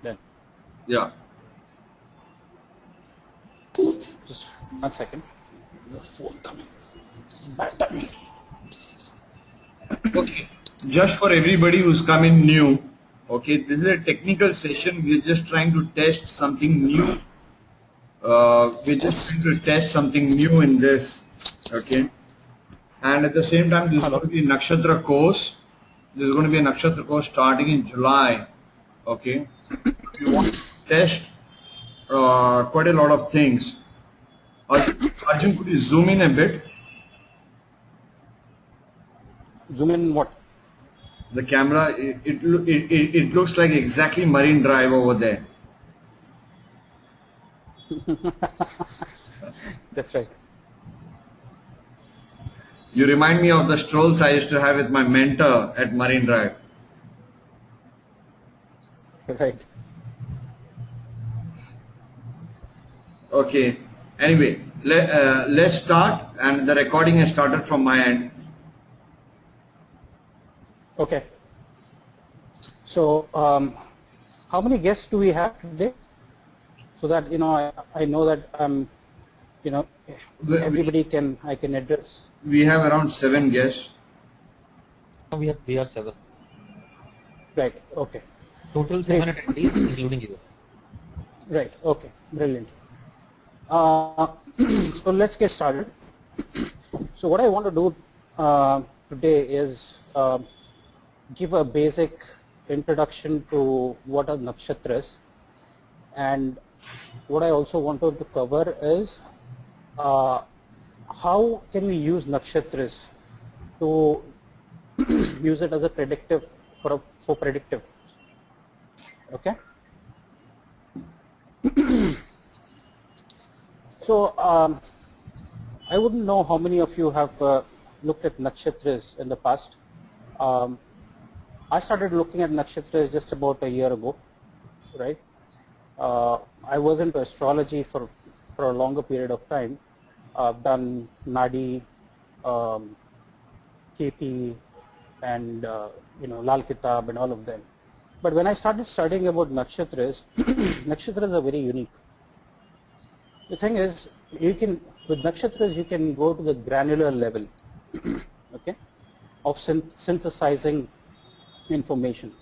Done. Yeah. Just 1 second. There's a phone coming. Back me. Okay. Just for everybody who's coming new, okay, this is a technical session. We're just trying to test something new. We're just trying to test something new in this, okay. And at the same time, this is going to be a Nakshatra course. This is going to be a Nakshatra course starting in July, okay. We want to test quite a lot of things. Arjun, could you zoom in a bit? Zoom in what? The camera, it looks like exactly Marine Drive over there. That's right. You remind me of the strolls I used to have with my mentor at Marine Drive. Right. Okay. Anyway, let's start, and the recording has started from my end. Okay. So, how many guests do we have today? So that I know that everybody I can address. We have around 7 guests. We are 7. Right. Okay. Total 7 attendees, including you. Right. Okay. Brilliant. So let's get started. So what I want to do today is give a basic introduction to what are nakshatras, and what I also wanted to cover is how can we use nakshatras to use it as a predictive for predictive. Okay. So I wouldn't know how many of you have looked at nakshatras in the past. I started looking at nakshatras just about a year ago, right? I was into astrology for a longer period of time. I've done Nadi, KP, and Lal Kitab and all of them. But when I started studying about nakshatras, nakshatras are very unique. The thing is, with nakshatras you can go to the granular level, okay, of synthesizing information.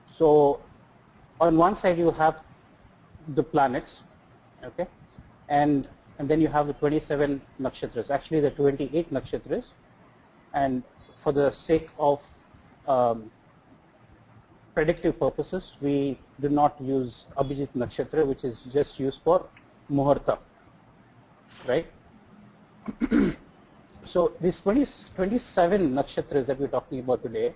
So on one side you have the planets, okay, and then you have the 27 nakshatras, actually the 28 nakshatras, and for the sake of predictive purposes we do not use Abhijit nakshatra, which is just used for Muhurta, right? So these 27 nakshatras that we're talking about today,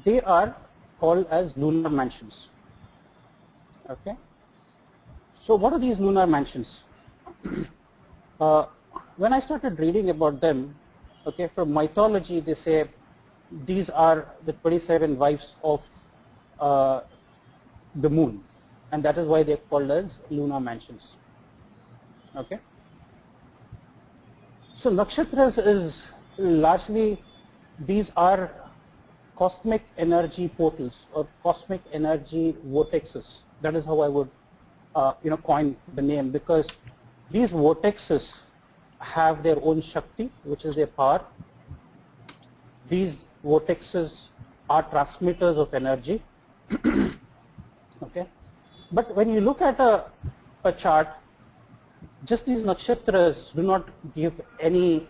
they are called as lunar mansions. Okay. So what are these lunar mansions? When I started reading about them, okay, from mythology they say these are the 27 wives of the moon, and that is why they are called as lunar mansions. Okay. So nakshatras is largely, these are cosmic energy portals or cosmic energy vortexes. That is how I would coin the name, because these vortexes have their own Shakti, which is their power. These vortexes are transmitters of energy. Okay. But when you look at a chart, just these nakshatras do not give any,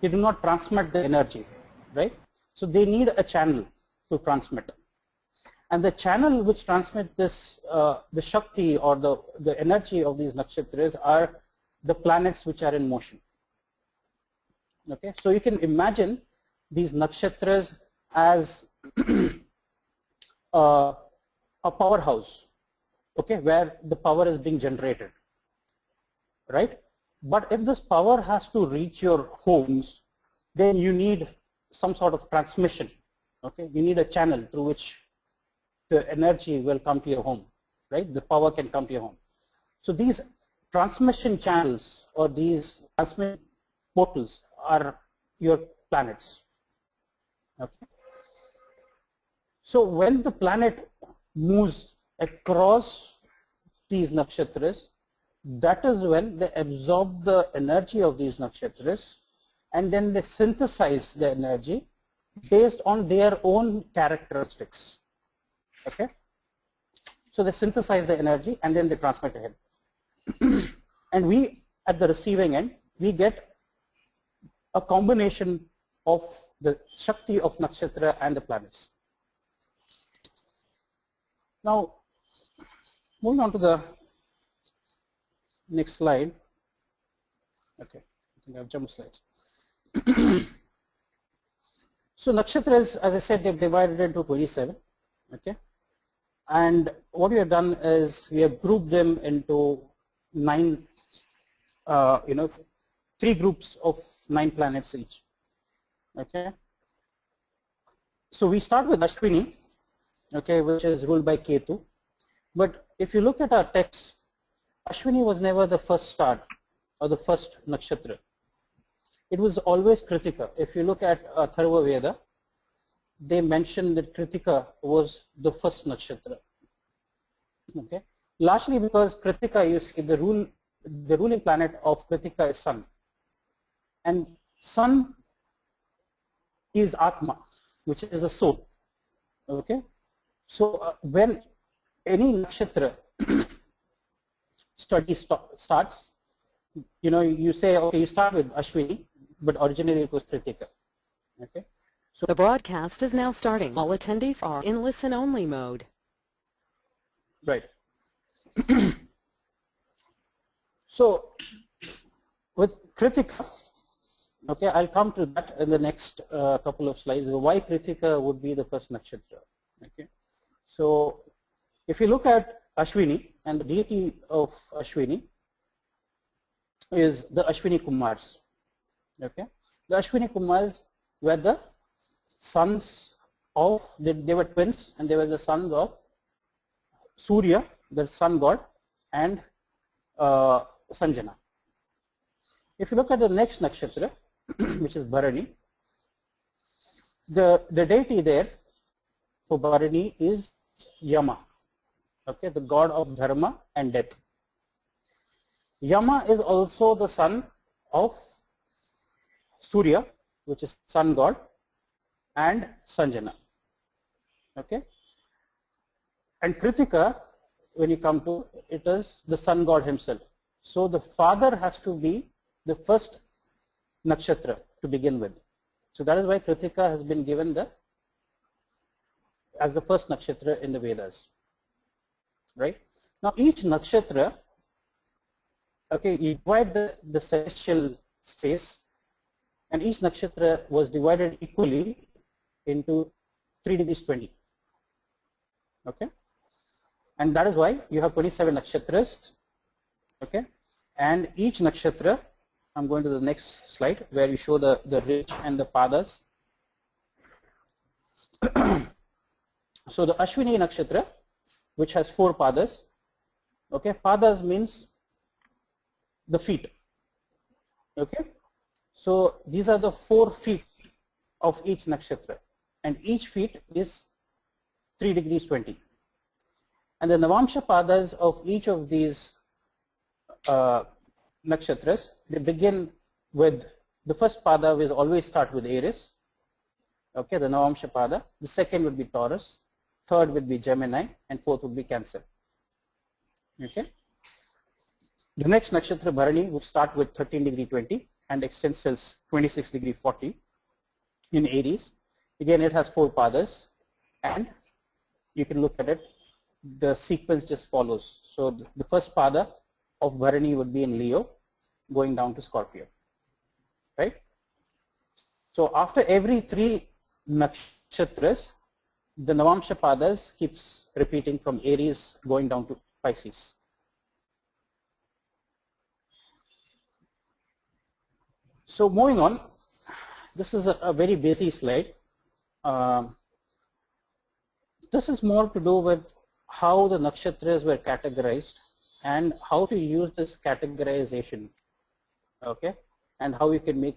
they do not transmit the energy, right? So they need a channel to transmit. And the channel which transmit this, the Shakti or the energy of these nakshatras are the planets which are in motion. Okay, so you can imagine these nakshatras as a powerhouse, okay, where the power is being generated, right? But if this power has to reach your homes, then you need some sort of transmission, okay? You need a channel through which the energy will come to your home, right? The power can come to your home. So these transmission channels or these transmission portals are your planets, okay? So when the planet moves across these nakshatras, that is when they absorb the energy of these nakshatras and then they synthesize the energy based on their own characteristics. Okay? So they synthesize the energy and then they transmit ahead. And we, at the receiving end, we get a combination of the Shakti of Nakshatra and the planets. Now, moving on to the next slide. Okay, I think I've jumped slides. So nakshatras, as I said, they've divided into 27. Okay, and what we have done is we have grouped them into 9, 3 groups of 9 planets each. Okay, so we start with Ashwini, okay, which is ruled by Ketu. But if you look at our text, Ashwini was never the first star or the first nakshatra. It was always Kritika. If you look at Atharva Veda, they mention that Kritika was the first nakshatra. Okay, largely because Kritika, you see, the ruling planet of Kritika is Sun, and Sun is Atma, which is the soul. Okay, so when any nakshatra study starts, you say, okay, you start with Ashwini, but originally it was Kritika. Okay, so the broadcast is now starting. All attendees are in listen-only mode. Right. So with Kritika, okay, I'll come to that in the next couple of slides, why Kritika would be the first nakshatra. Okay, so if you look at Ashwini, and the deity of Ashwini is the Ashwini Kumars. Okay, the Ashwini Kumars were the sons of, they were twins, and they were the sons of Surya, the sun god, and Sanjana. If you look at the next nakshatra, which is Bharani, the deity there for Bharani is Yama, okay, the god of dharma and death. Yama is also the son of Surya, which is sun god, and Sanjana. Okay, and Kritika, when you come to it, is the sun god himself. So the father has to be the first nakshatra to begin with. So that is why Kritika has been given as the first nakshatra in the Vedas. Right? Now each nakshatra, okay, you divide the celestial space, and each nakshatra was divided equally into 3 degrees 20. Okay, and that is why you have 27 nakshatras. Okay, and each nakshatra, I'm going to the next slide where you show the ridge and the padas. So the Ashwini nakshatra, which has 4 padas. Okay, padas means the feet. Okay, so these are the 4 feet of each nakshatra, and each feet is 3 degrees 20. And the Navamsha padas of each of these nakshatras, they begin with, the first pada will always start with Aries. Okay, the Navamsha pada. The second would be Taurus, third would be Gemini, and fourth would be Cancer. Okay. The next nakshatra, Bharani, would start with 13 degree 20 and extends till 26 degree 40 in Aries. Again, it has 4 padas, and you can look at it, the sequence just follows. So the first pada of Bharani would be in Leo, going down to Scorpio, right? So after every 3 nakshatras, the Navamsha padas keeps repeating from Aries going down to Pisces. So moving on, this is a very basic slide. This is more to do with how the nakshatras were categorized and how to use this categorization, okay, and how you can make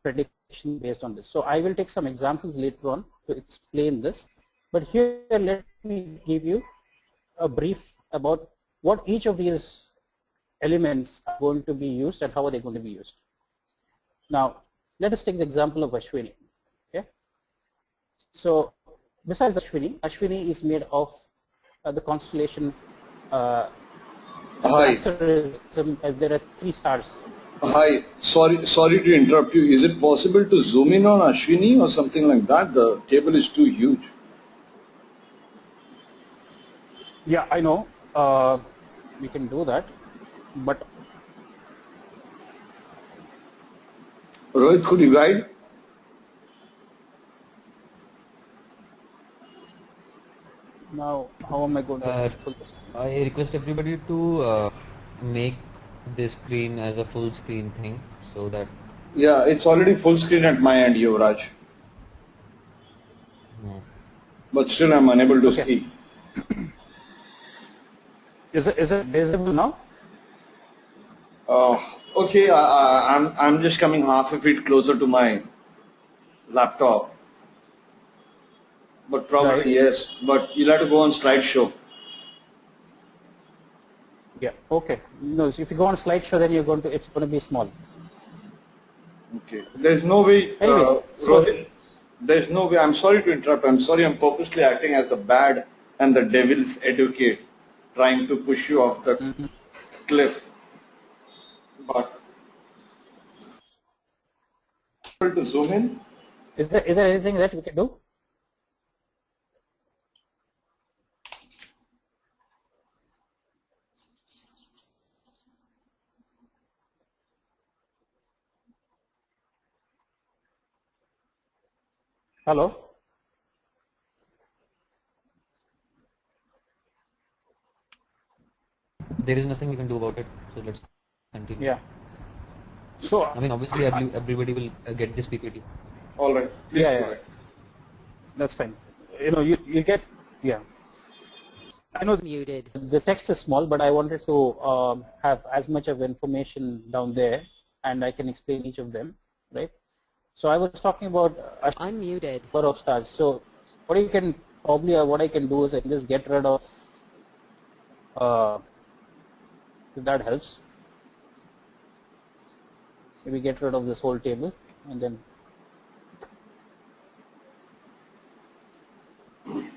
prediction based on this. So I will take some examples later on to explain this, but here let me give you a brief about what each of these elements are going to be used and how are they going to be used. Now, let us take the example of Ashwini. Okay. So, besides Ashwini, Ashwini is made of the constellation. Hi. Asterism, there are 3 stars. Hi. Sorry to interrupt you. Is it possible to zoom in on Ashwini or something like that? The table is too huge. Yeah, I know. We can do that, but Rohit, could you guide? now how am I going to pull this? I request everybody to make this screen as a full screen thing so that. Yeah, it's already full screen at my end, Yuvraj. But still I'm unable to see. Is it visible now? Okay, I'm just coming half a feet closer to my laptop. But probably Right. yes. But you'll have to go on slideshow. Yeah. Okay. No, so if you go on slideshow, then it's going to be small. Okay. There's no way, Anyways, Rohit, there's no way. I'm sorry to interrupt. I'm sorry. I'm purposely acting as the bad and the devil's advocate, trying to push you off the cliff. But to zoom in. Is there anything that we can do? Hello? There is nothing we can do about it, so let's continue. Yeah. So I mean, obviously, everybody will get this PPT. All right. Please yeah, go yeah, ahead. that's fine. You get, yeah. I know Muted. the text is small, but I wanted to have as much of information down there, and I can explain each of them, right? So I was talking about a Unmuted. number of stars. So what I can do is I can just get rid of, if that helps, maybe get rid of this whole table and then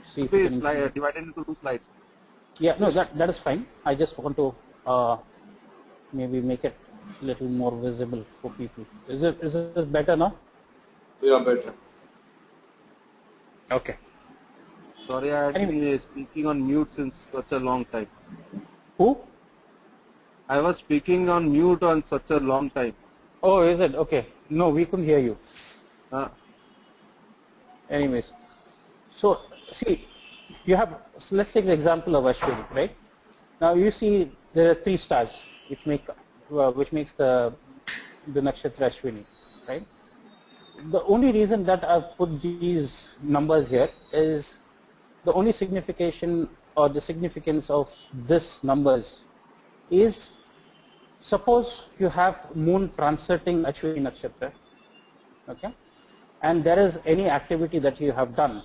see if we can divided into 2 slides. Yeah, no, that is fine. I just want to maybe make it a little more visible for people. Is it better now? Yeah, better. Okay. Sorry, I have been speaking on mute since such a long time. Who? I was speaking on mute on such a long time. Oh, is it? Okay. No, we couldn't hear you. Anyways, so see, you have, so let's take the example of Ashwini, right? Now you see there are 3 stars which makes the Nakshatra Ashwini, right? The only reason that I've put these numbers here is the only signification or the significance of this numbers is, suppose you have moon transiting Ashwini Nakshatra, okay, and there is any activity that you have done.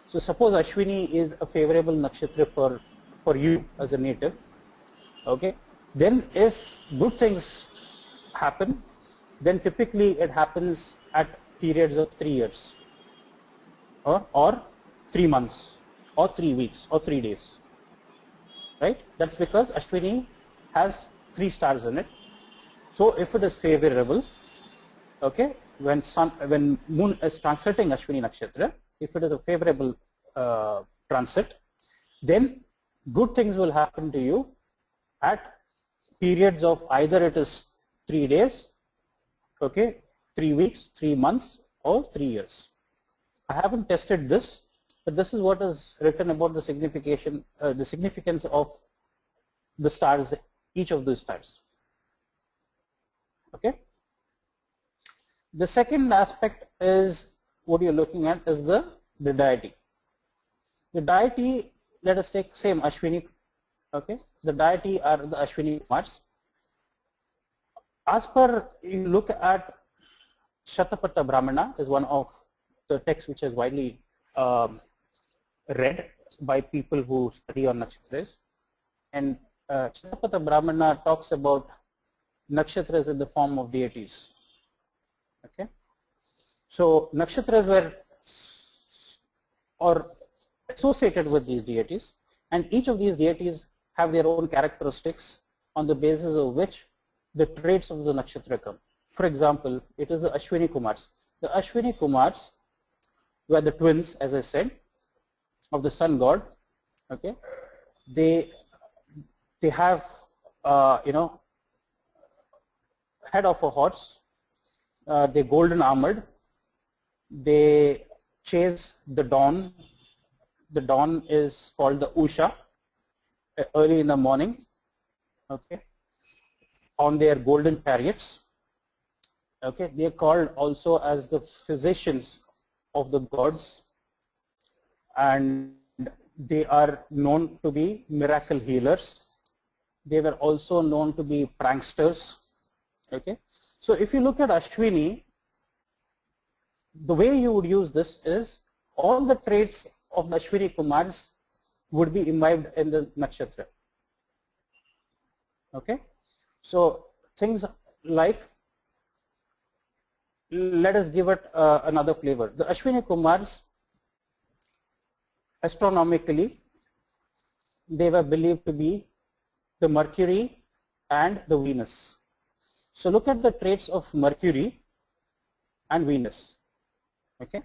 So suppose Ashwini is a favorable nakshatra for you as a native, okay, then if good things happen, then typically it happens at periods of 3 years or 3 months or 3 weeks or 3 days, right? That's because Ashwini has 3 stars in it. So if it is favorable, okay, when moon is transiting Ashwini Nakshatra, if it is a favorable transit, then good things will happen to you at periods of either it is 3 days, okay, 3 weeks, 3 months or 3 years. I haven't tested this, but this is what is written about the significance of the stars, each of those stars. Okay. The second aspect is what you're looking at is the deity. The deity, let us take same Ashwini, okay. The deity are the Ashwini Kumars. As per you look at Shatapatta Brahmana is one of the texts which is widely read by people who study on nakshatras. And Chitapata Brahmana talks about nakshatras in the form of deities. Okay, so nakshatras were or associated with these deities, and each of these deities have their own characteristics on the basis of which the traits of the nakshatra come. For example, it is the Ashwini Kumars. The Ashwini Kumars were the twins, as I said, of the sun god. Okay, they have head of a horse. They're golden armored. They chase the dawn. The dawn is called the Usha, early in the morning. Okay, on their golden chariots. Okay, they are called also as the physicians of the gods, and they are known to be miracle healers. They were also known to be pranksters. Okay, so if you look at Ashwini, the way you would use this is all the traits of the Ashwini Kumars would be imbibed in the nakshatra. Okay, so things like, let us give it another flavor. The Ashwini Kumars, astronomically, they were believed to be the Mercury and the Venus. So look at the traits of Mercury and Venus. Okay,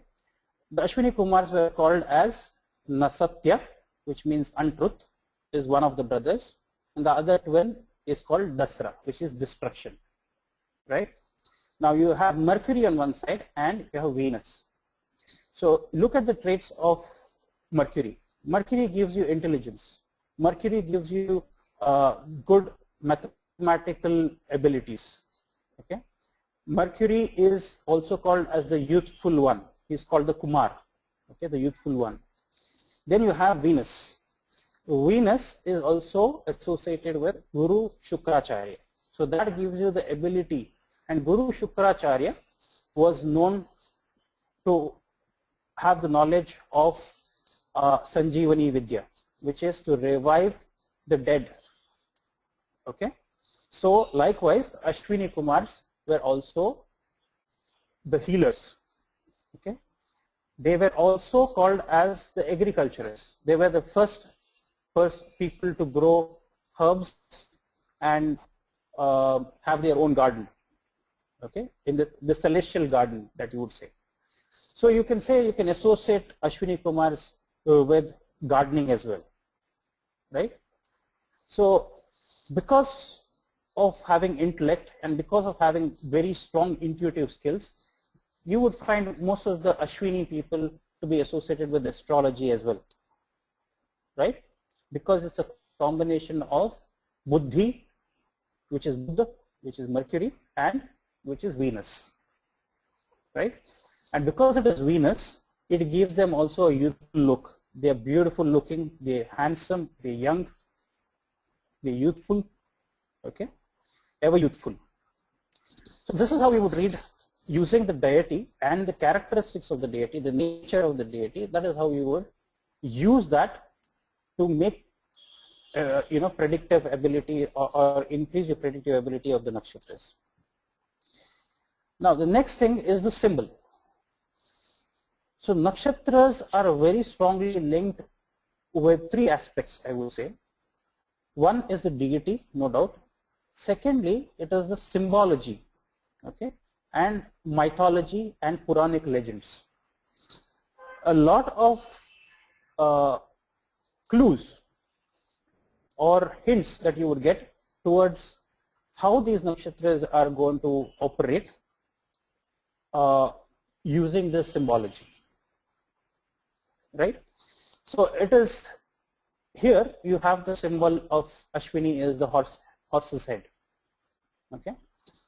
the Ashwini Kumars were called as Nasatya, which means untruth, is one of the brothers, and the other twin is called Dasra, which is destruction. Right? Now you have Mercury on one side and you have Venus. So look at the traits of Mercury. Mercury gives you intelligence. Mercury gives you good mathematical abilities. Okay, Mercury is also called as the youthful one. He is called the Kumar. Okay, the youthful one. Then you have Venus. Venus is also associated with Guru Shukracharya. So that gives you the ability. And Guru Shukracharya was known to have the knowledge of Sanjeevani Vidya, which is to revive the dead. Okay, so likewise, the Ashwini Kumars were also the healers. Okay, they were also called as the agriculturists. They were the first people to grow herbs and have their own garden. Okay, in the celestial garden that you would say. So you can say, you can associate Ashwini Kumars with gardening as well, right? So because of having intellect and because of having very strong intuitive skills, you would find most of the Ashwini people to be associated with astrology as well, right? Because it's a combination of Buddhi, which is Buddha, which is Mercury, and which is Venus, right? And because it is Venus, it gives them also a youthful look. They are beautiful looking, they are handsome, they are young, they are youthful, okay, ever youthful. So this is how we would read using the deity and the characteristics of the deity, the nature of the deity. That is how we would use that to make predictive ability or increase your predictive ability of the nakshatras. Now the next thing is the symbol. So nakshatras are very strongly linked with three aspects, I would say. One is the deity, no doubt. Secondly, it is the symbology, okay, and mythology and Puranic legends. A lot of clues or hints that you would get towards how these nakshatras are going to operate using this symbology, right? So it is here you have the symbol of Ashwini is the horse's head. Okay,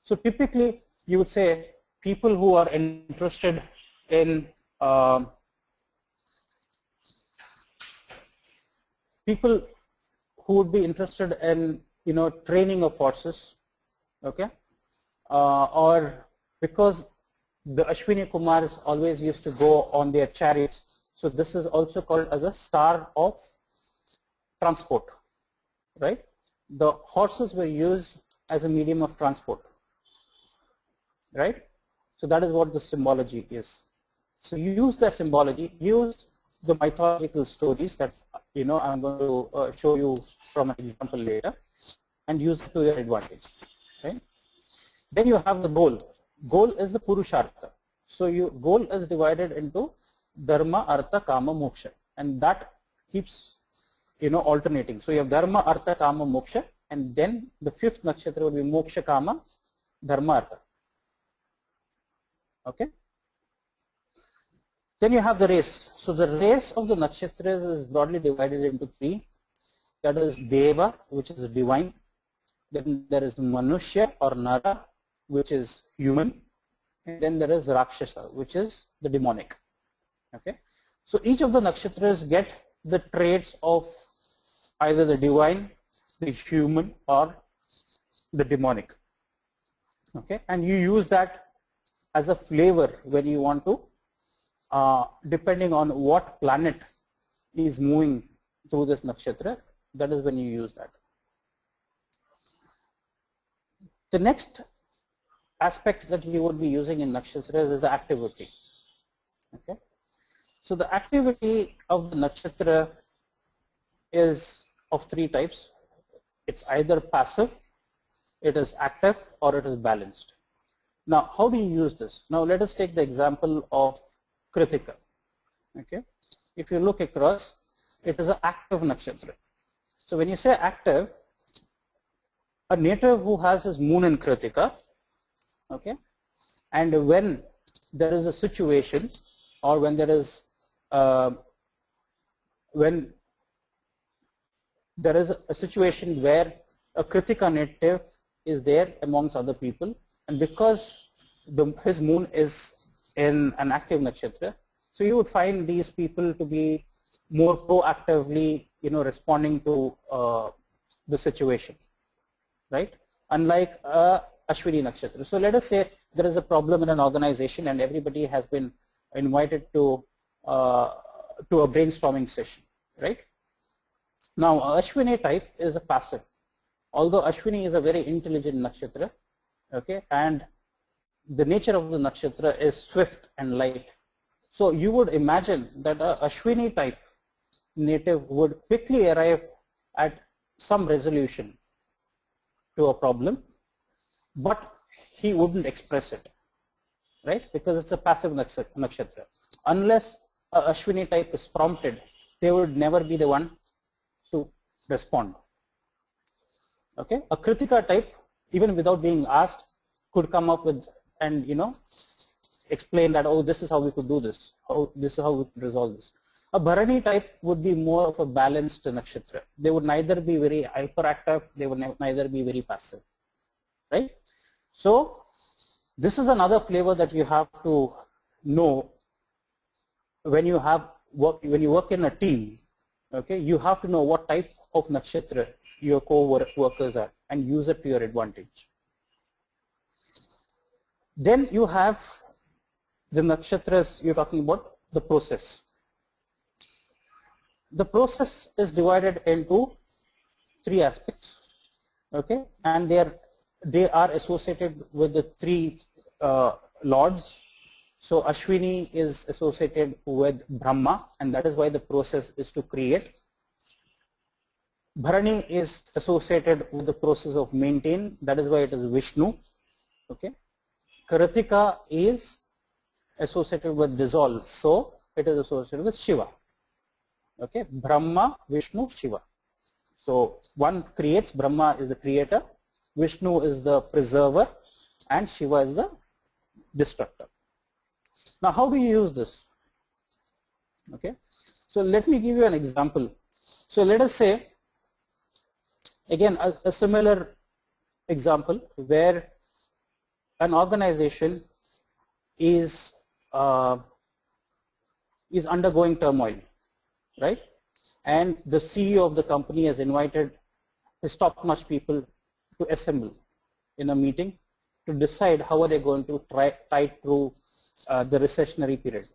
so typically you would say people who are interested in people who would be interested in training of horses, okay, or because the Ashwini Kumars always used to go on their chariots, So this is also called as a star of transport, right? The horses were used as a medium of transport, right? So that is what the symbology is. So you use that symbology, use the mythological stories that I'm going to show you from an example later, and use it to your advantage, right? Then you have the goal. Goal is the Purushartha. So your goal is divided into Dharma, Artha, Kama, Moksha, and that keeps alternating. So you have Dharma, Artha, Kama, Moksha, and then the fifth nakshatra will be Moksha, Kama, Dharma, Artha. Okay. Then you have the race. So the race of the nakshatras is broadly divided into three. That is Deva, which is divine. Then there is Manushya or Nara, which is human. And then there is Rakshasa, which is the demonic. Okay. So each of the nakshatras get the traits of either the divine, the human, or the demonic. Okay. And you use that as a flavor when you want to, depending on what planet is moving through this nakshatra, that is when you use that. The next aspect that you would be using in nakshatras is the activity. Okay. So the activity of the nakshatra is of three types. It's either passive, it is active, or it is balanced. Now, how do you use this? Now, let us take the example of Kritika. Okay. If you look across, it is an active nakshatra. So when you say active, a native who has his moon in Kritika, okay, and when there is a situation, or when there is a situation where a Kritika native is there amongst other people, and because his moon is in an active nakshatra, so you would find these people to be more proactively, responding to the situation, right? Unlike Ashwini nakshatra. So let us say there is a problem in an organization and everybody has been invited to a brainstorming session, right? Now Ashwini type is a passive, although Ashwini is a very intelligent nakshatra, okay, and the nature of the nakshatra is swift and light. So you would imagine that a Ashwini type native would quickly arrive at some resolution to a problem, but he wouldn't express it, right? Because it's a passive nakshatra. Unless a Ashwini type is prompted, they would never be the one to respond. Okay, a Kritika type, even without being asked, could come up with and explain that, oh, this is how we could do this, oh, this is how we could resolve this. A Bharani type would be more of a balanced nakshatra. They would neither be very hyperactive, they would neither be very passive, right? So this is another flavor that you have to know when you work in a team. Okay, you have to know what type of nakshatra your co-workers are and use it to your advantage. Then you have the nakshatras, you're talking about the process. The process is divided into three aspects, okay, and they are associated with the three lords. So Ashwini is associated with Brahma, and that is why the process is to create. Bharani is associated with the process of maintain, that is why it is Vishnu, okay. Kritika is associated with dissolve, so it is associated with Shiva. Okay, Brahma, Vishnu, Shiva. So one creates, Brahma is the creator, Vishnu is the preserver, and Shiva is the destructor. Now how do you use this? Okay, so let me give you an example. So let us say, again, a similar example where an organization is undergoing turmoil, right? And the CEO of the company has invited his top-notch people to assemble in a meeting to decide how are they going to tide through the recessionary period.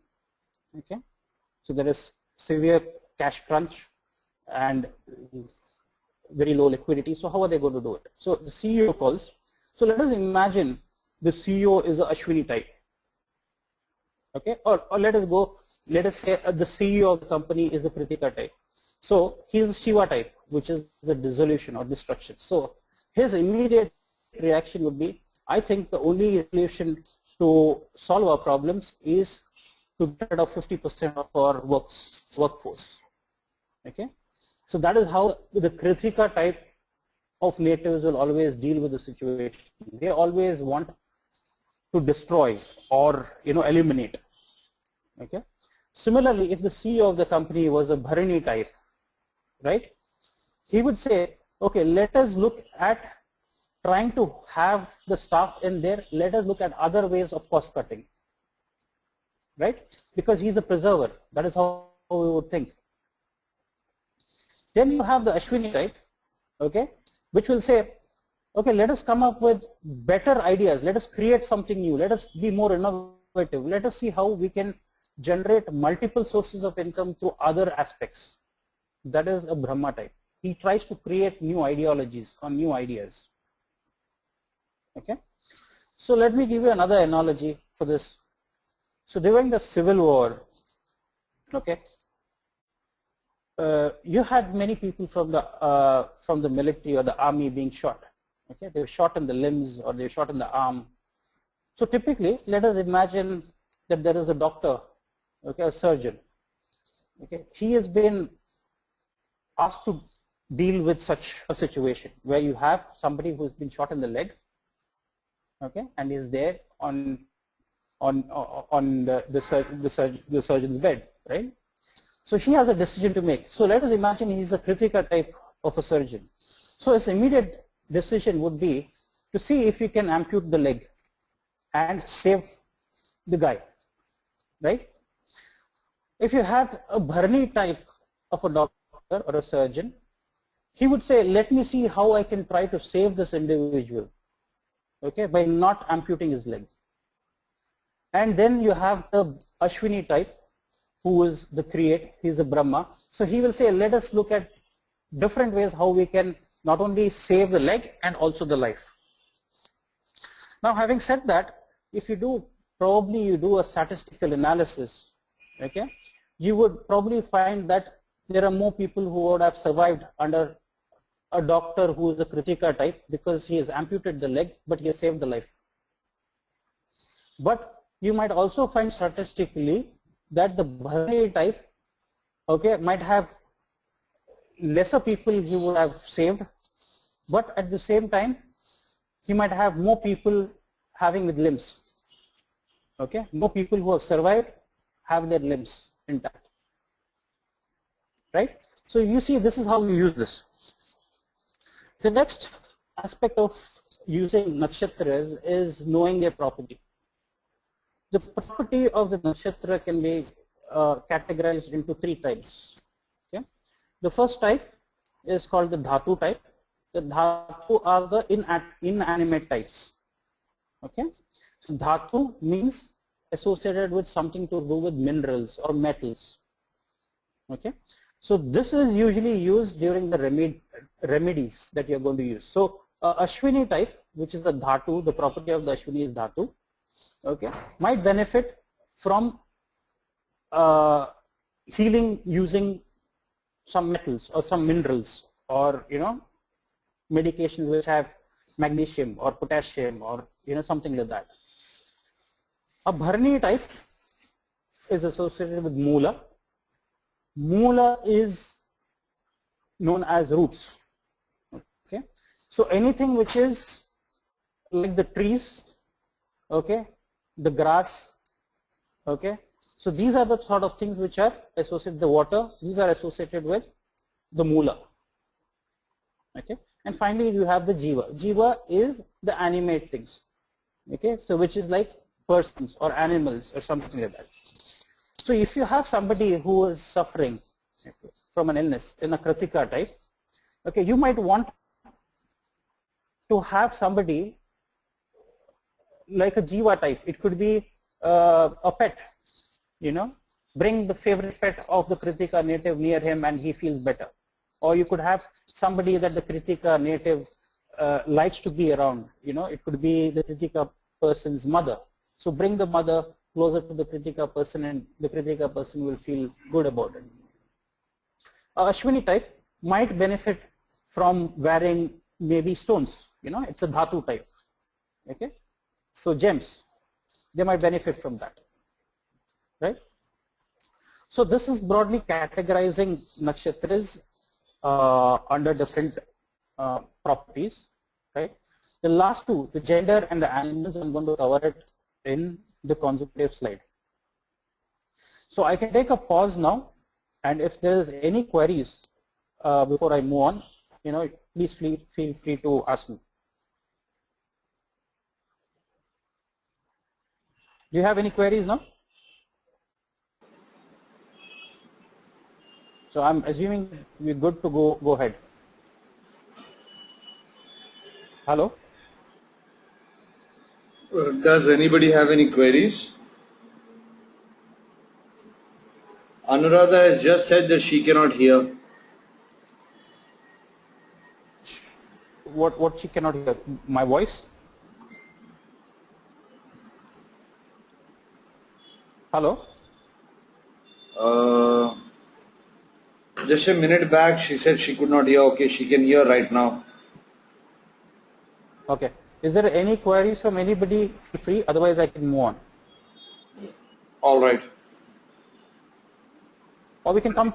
Okay. So there is severe cash crunch and very low liquidity. So how are they going to do it? So the CEO calls. So let us imagine the CEO is a Ashwini type. Okay, or let us say the CEO of the company is the Kritika type. So he is Shiva type, which is the dissolution or destruction. So his immediate reaction would be, I think the only solution to solve our problems is to get rid of 50% of our workforce. Okay, so that is how the Kritika type of natives will always deal with the situation. They always want to destroy or eliminate. Okay. Similarly, if the CEO of the company was a Bharani type, right, he would say, okay, let us look at trying to have the staff in there. Let us look at other ways of cost cutting, right? Because he's a preserver. That is how we would think. Then you have the Ashwini type, okay, which will say, okay, let us come up with better ideas. Let us create something new. Let us be more innovative. Let us see how we can generate multiple sources of income through other aspects. That is a Brahma type. He tries to create new ideologies or new ideas. Okay. So let me give you another analogy for this. So during the Civil War, okay, you had many people from the military or the army being shot. Okay, they were shot in the limbs or they were shot in the arm. So typically, let us imagine that there is a doctor, okay, a surgeon. Okay, he has been asked to deal with such a situation where you have somebody who has been shot in the leg, okay, and is there on the surgeon's bed, right? So he has a decision to make. So let us imagine he's a Kritika type of a surgeon. So his immediate decision would be to see if he can amputate the leg and save the guy, right? If you have a Bharani type of a doctor or a surgeon, he would say, let me see how I can try to save this individual, okay, by not amputating his leg. And then you have the Ashwini type, who is the create, he's a Brahma. So he will say, let us look at different ways how we can not only save the leg and also the life. Now having said that, if you do, probably you do a statistical analysis, okay, you would probably find that there are more people who would have survived under a doctor who is a Kritika type because he has amputated the leg, but he has saved the life. But you might also find statistically that the Bharani type, okay, might have lesser people he would have saved, but at the same time, he might have more people having with limbs, okay, more people who have survived have their limbs intact, right? So you see, this is how we use this. The next aspect of using nakshatras is knowing their property. The property of the nakshatra can be categorized into three types. Okay? The first type is called the dhatu type. The dhatu are the inanimate types. Okay? So dhatu means associated with something to do with minerals or metals. Okay? So this is usually used during the remedies that you are going to use. So Ashwini type, which is the dhatu, the property of the Ashwini is dhatu, okay, might benefit from healing using some metals or some minerals or medications which have magnesium or potassium or something like that. A Bharani type is associated with Mula. Mula is known as roots. Okay, so anything which is like the trees, okay, the grass, okay, so these are the sort of things which are associated with the water. These are associated with the Mula. Okay, and finally you have the Jiva. Jiva is the animate things. Okay, so which is like persons or animals or something like that. So if you have somebody who is suffering from an illness in a Kritika type, okay, you might want to have somebody like a Jiva type. It could be a pet, bring the favorite pet of the Kritika native near him and he feels better. Or you could have somebody that the Kritika native likes to be around. You know, it could be the Kritika person's mother. So bring the mother closer to the Kritika person and the Kritika person will feel good about it. Ashwini type might benefit from wearing maybe stones. You know, it's a Dhatu type. Okay, so gems, they might benefit from that, right? So this is broadly categorizing nakshatras under different properties, right? The last two, the gender and the animals, I'm going to cover it in the consecutive slide. So I can take a pause now, and if there is any queries before I move on, you know, please feel free to ask me. Do you have any queries now? So I'm assuming we're good to go ahead. Hello? Does anybody have any queries? Anuradha has just said that she cannot hear. What she cannot hear? My voice? Hello? Just a minute back she said she could not hear. Okay, she can hear right now. Okay. Is there any queries from anybody? Feel free, otherwise I can move on. All right. Or we can come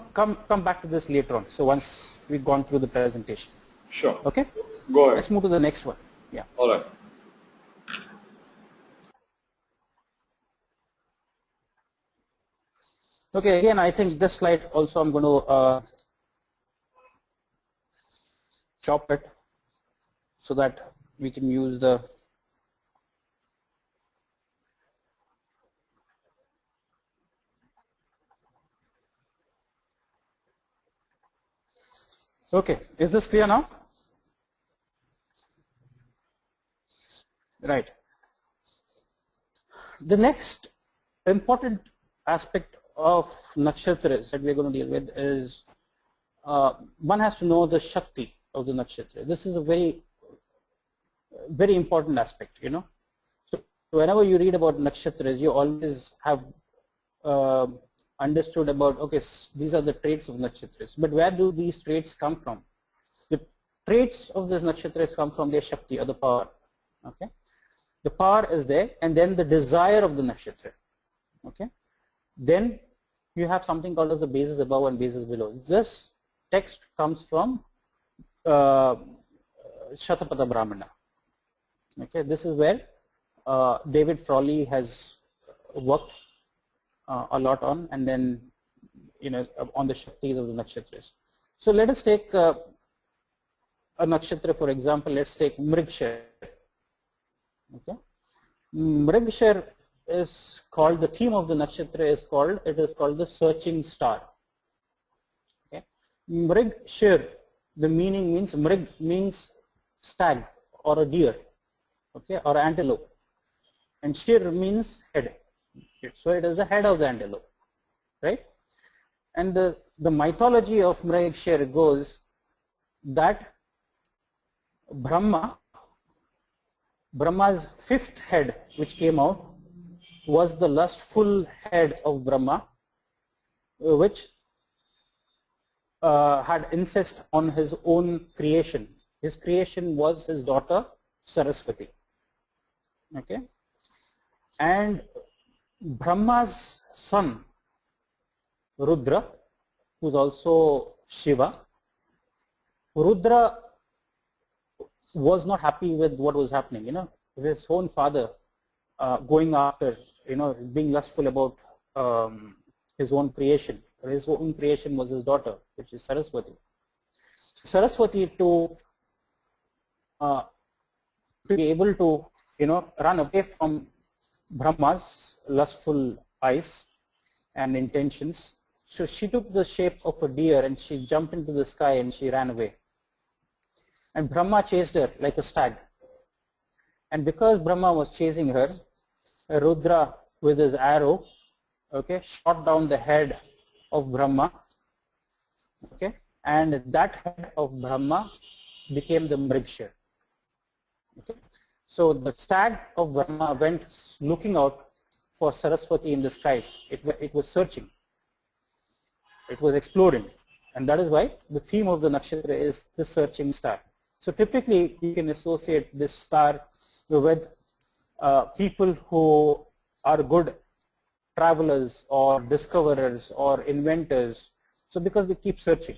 back to this later on. So once we've gone through the presentation. Sure. Okay? Go ahead. Let's move to the next one. Yeah. All right. Okay, again, I think this slide also I'm going to chop it so that we can use the okay, is this clear now? Right. The next important aspect of nakshatras that we're going to deal with is one has to know the Shakti of the nakshatra. This is a very important aspect, you know. So whenever you read about nakshatras, you always have understood about, okay, these are the traits of nakshatras. But where do these traits come from? The traits of these nakshatras come from their Shakti or the power. Okay. The power is there, and then the desire of the nakshatra. Okay. Then you have something called as the bases above and bases below. This text comes from Shatapada Brahmana. Okay, this is where David Frawley has worked a lot on, and then, you know, on the Shaktis of the nakshatras. So let us take a nakshatra, for example. Let's take Mrigshir. Okay, Mrigshir is called, the theme of the nakshatra is called, it is called the searching star. Okay, Mrigshir, the meaning means, Mrig means stag or a deer, okay, or antelope, and Shir means head. So it is the head of the antelope, right? And the mythology of Mrigshir goes that Brahma's fifth head, which came out, was the lustful head of Brahma, which had incest on his own creation. His creation was his daughter Saraswati. Okay, and Brahma's son Rudra, who's also Shiva. Rudra was not happy with what was happening. You know, his own father going after, you know, being lustful about his own creation. His own creation was his daughter, which is Saraswati. So Saraswati, to be able to, you know, run away from Brahma's lustful eyes and intentions, so she took the shape of a deer and she jumped into the sky and she ran away. And Brahma chased her like a stag. And because Brahma was chasing her, Rudra with his arrow okay, shot down the head of Brahma, okay, and that head of Brahma became the Mriksha. Okay. So the stag of Brahma went looking out for Saraswati in the skies. It was searching. It was exploring. And that is why the theme of the nakshatra is the searching star. So typically you can associate this star with people who are good travelers or discoverers or inventors. So because they keep searching.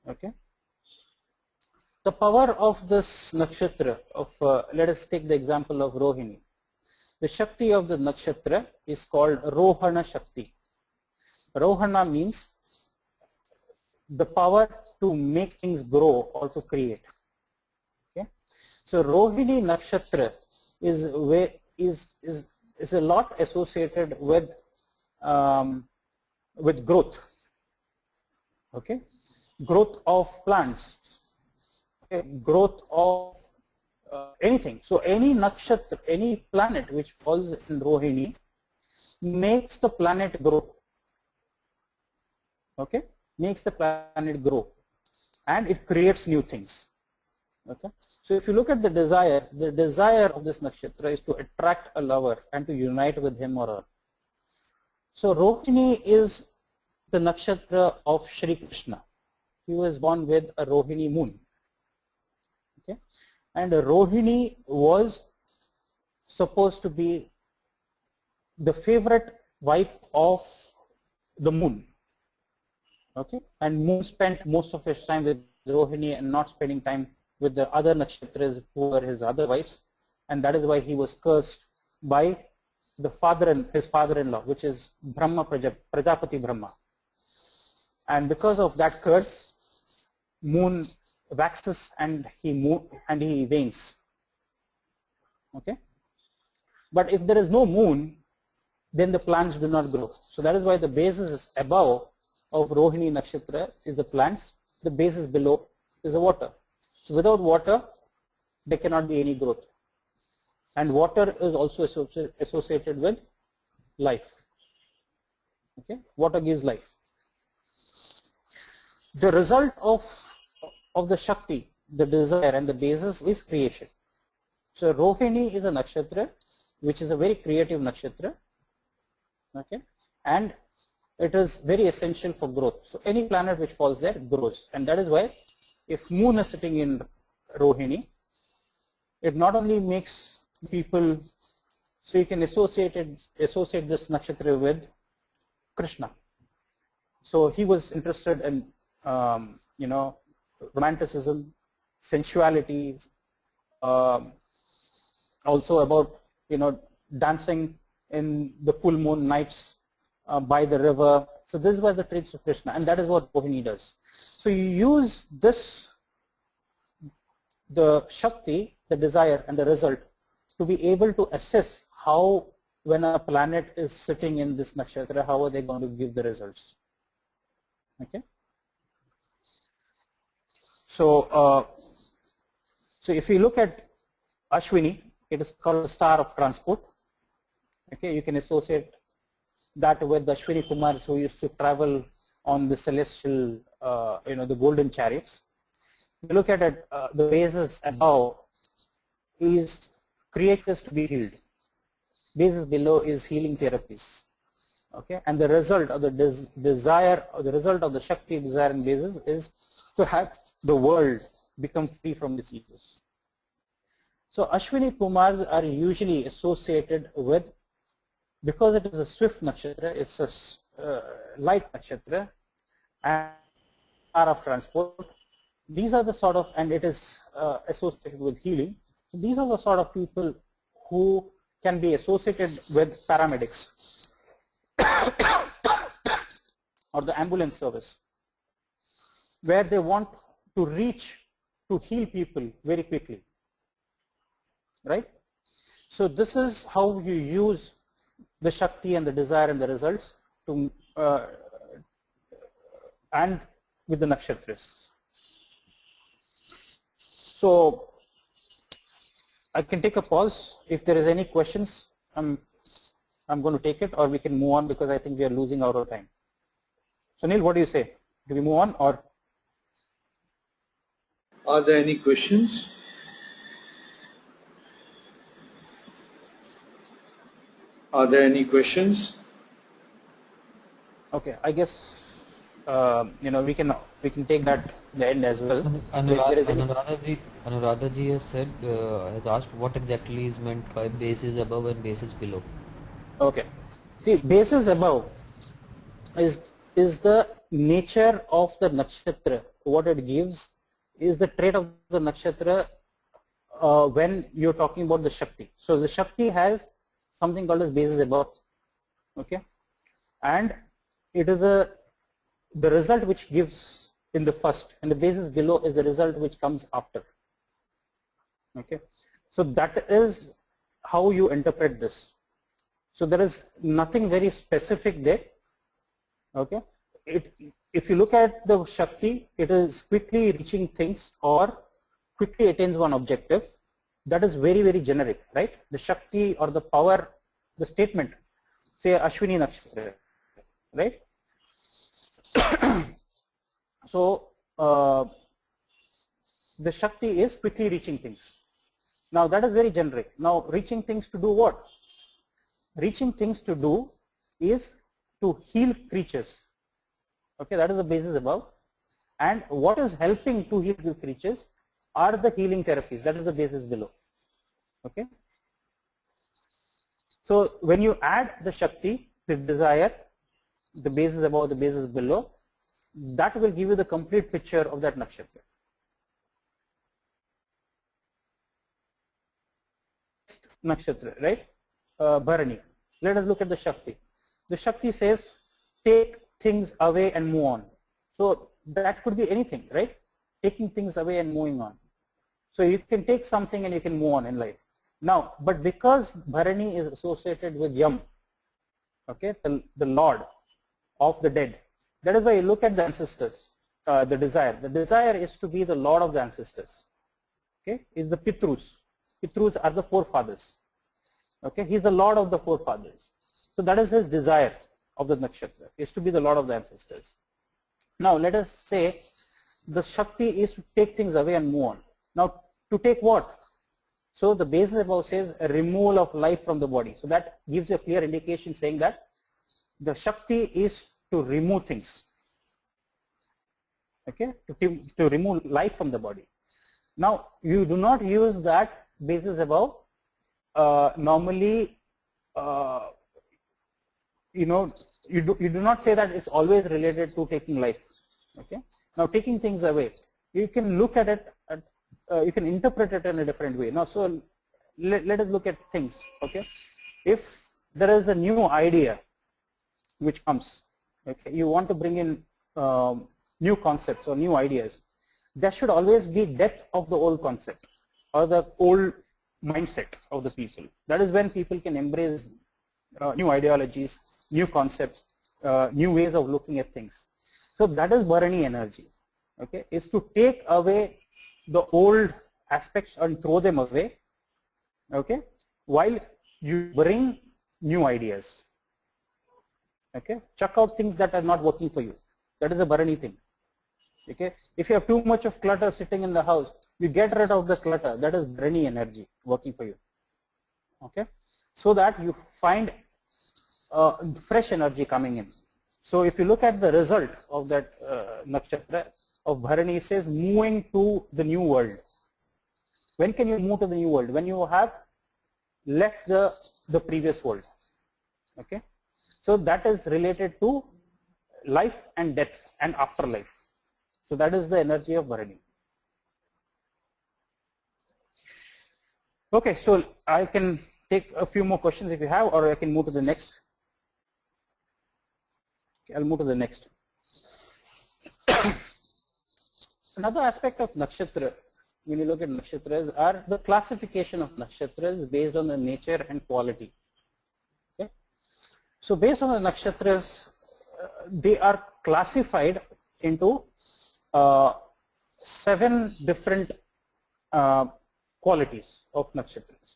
Okay. The power of this nakshatra let us take the example of Rohini. The Shakti of the nakshatra is called Rohana Shakti. Rohana means the power to make things grow or to create. Okay. So Rohini nakshatra is a lot associated with growth. Okay. Growth of plants. Okay. Growth of anything. So any nakshatra, any planet which falls in Rohini makes the planet grow. Okay. Makes the planet grow, and it creates new things. Okay. So if you look at the desire of this nakshatra is to attract a lover and to unite with him or her. So Rohini is the nakshatra of Shri Krishna. He was born with a Rohini moon. Okay. And Rohini was supposed to be the favorite wife of the moon. Okay, and moon spent most of his time with Rohini and not spending time with the other nakshatras who were his other wives, and that is why he was cursed by his father-in-law, which is Brahma Prajapati Brahma. And because of that curse, moon waxes and he wanes. Okay, but if there is no moon, then the plants do not grow. So that is why the basis above of Rohini nakshatra is the plants, the basis below is the water. So without water, there cannot be any growth. And water is also associated with life. Okay, water gives life. The result of the Shakti, the desire and the basis is creation. So Rohini is a nakshatra which is a very creative nakshatra. Okay, and it is very essential for growth. So any planet which falls there grows, and that is why if moon is sitting in Rohini, it not only makes people, so you can associate this nakshatra with Krishna. So he was interested in romanticism, sensuality, also about dancing in the full moon nights by the river. So this was the traits of Krishna, and that is what Rohini does. So you use this, the Shakti, the desire and the result, to be able to assess how, when a planet is sitting in this nakshatra, how are they going to give the results. Okay. So so if you look at Ashwini, it is called the star of transport. Okay, you can associate that with the Ashwini Kumars who used to travel on the celestial, the golden chariots. You look at it, the basis above is creatures to be healed. Basis below is healing therapies. Okay, and the result of the desire, or the result of the Shakti, desire and basis is to have the world become free from diseases. So Ashwini Kumars are usually associated with, because it is a swift nakshatra, it's a light nakshatra and star of transport. These are the sort of, and it is associated with healing. So these are the sort of people who can be associated with paramedics or the ambulance service, where they want to reach to heal people very quickly, right? So this is how you use the Shakti and the desire and the results to and with the nakshatras. So I can take a pause if there is any questions. I'm I'm going to take it, or we can move on because I think we are losing our time. Sunil, what do you say? Do we move on or? Are there any questions? Are there any questions? Okay, I guess we can take that the end as well. Anuradha ji has asked what exactly is meant by bases above and bases below. Okay, see, bases above is the nature of the nakshatra. What it gives is the trait of the nakshatra when you're talking about the Shakti. So the Shakti has something called as bases above, okay, and it is the result which gives in the first, and the bases below is the result which comes after. Okay, so that is how you interpret this. So there is nothing very specific there. Okay, if you look at the Shakti, it is quickly reaching things or quickly attains one objective. That is very, very generic, right? The Shakti or the power, the statement, say Ashwini Nakshatra, right? So the Shakti is quickly reaching things. Now that is very generic. Now reaching things to do what? Reaching things to do is to heal creatures. Okay, that is the basis above. And what is helping to heal the creatures are the healing therapies. That is the basis below. Okay. So when you add the Shakti, the desire, the basis above, the basis below, that will give you the complete picture of that nakshatra. Nakshatra, right? Bharani. Let us look at the Shakti. The Shakti says, take things away and move on. So that could be anything, right? Taking things away and moving on. So you can take something and you can move on in life. Now, but because Bharani is associated with Yam, okay, the Lord of the dead, that is why you look at the ancestors, the desire. The desire is to be the Lord of the ancestors. Okay, is the Pitrus. Pitrus are the forefathers. Okay, he is the Lord of the forefathers. So that is his desire of the nakshatra, is to be the Lord of the ancestors. Now let us say the Shakti is to take things away and move on. Now to take what? So the basis above says a removal of life from the body. So that gives you a clear indication saying that the Shakti is to remove things. Okay, to remove life from the body. Now you do not use that basis above normally. You do not say that it's always related to taking life. Okay. Now taking things away, you can look at it, you can interpret it in a different way. Now, so let us look at things. Okay. If there is a new idea which comes, okay, you want to bring in new concepts or new ideas, there should always be depth of the old concept or the old mindset of the people. That is when people can embrace new ideologies, new concepts, new ways of looking at things. So that is Bharani energy. Okay, is to take away the old aspects and throw them away. Okay, while you bring new ideas. Okay, chuck out things that are not working for you. That is a Bharani thing. Okay, if you have too much of clutter sitting in the house, you get rid of the clutter. That is Bharani energy working for you. Okay, so that you find fresh energy coming in. So if you look at the result of that nakshatra of Bharani, it says moving to the new world. When can you move to the new world? When you have left the previous world. Okay, so that is related to life and death and afterlife. So that is the energy of Bharani. Okay, so I can take a few more questions if you have, or I can move to the next. Okay, I'll move to the next. Another aspect of nakshatra, when you look at nakshatras, are the classification of nakshatras based on the nature and quality. Okay, so based on the nakshatras, they are classified into 7 different qualities of nakshatras.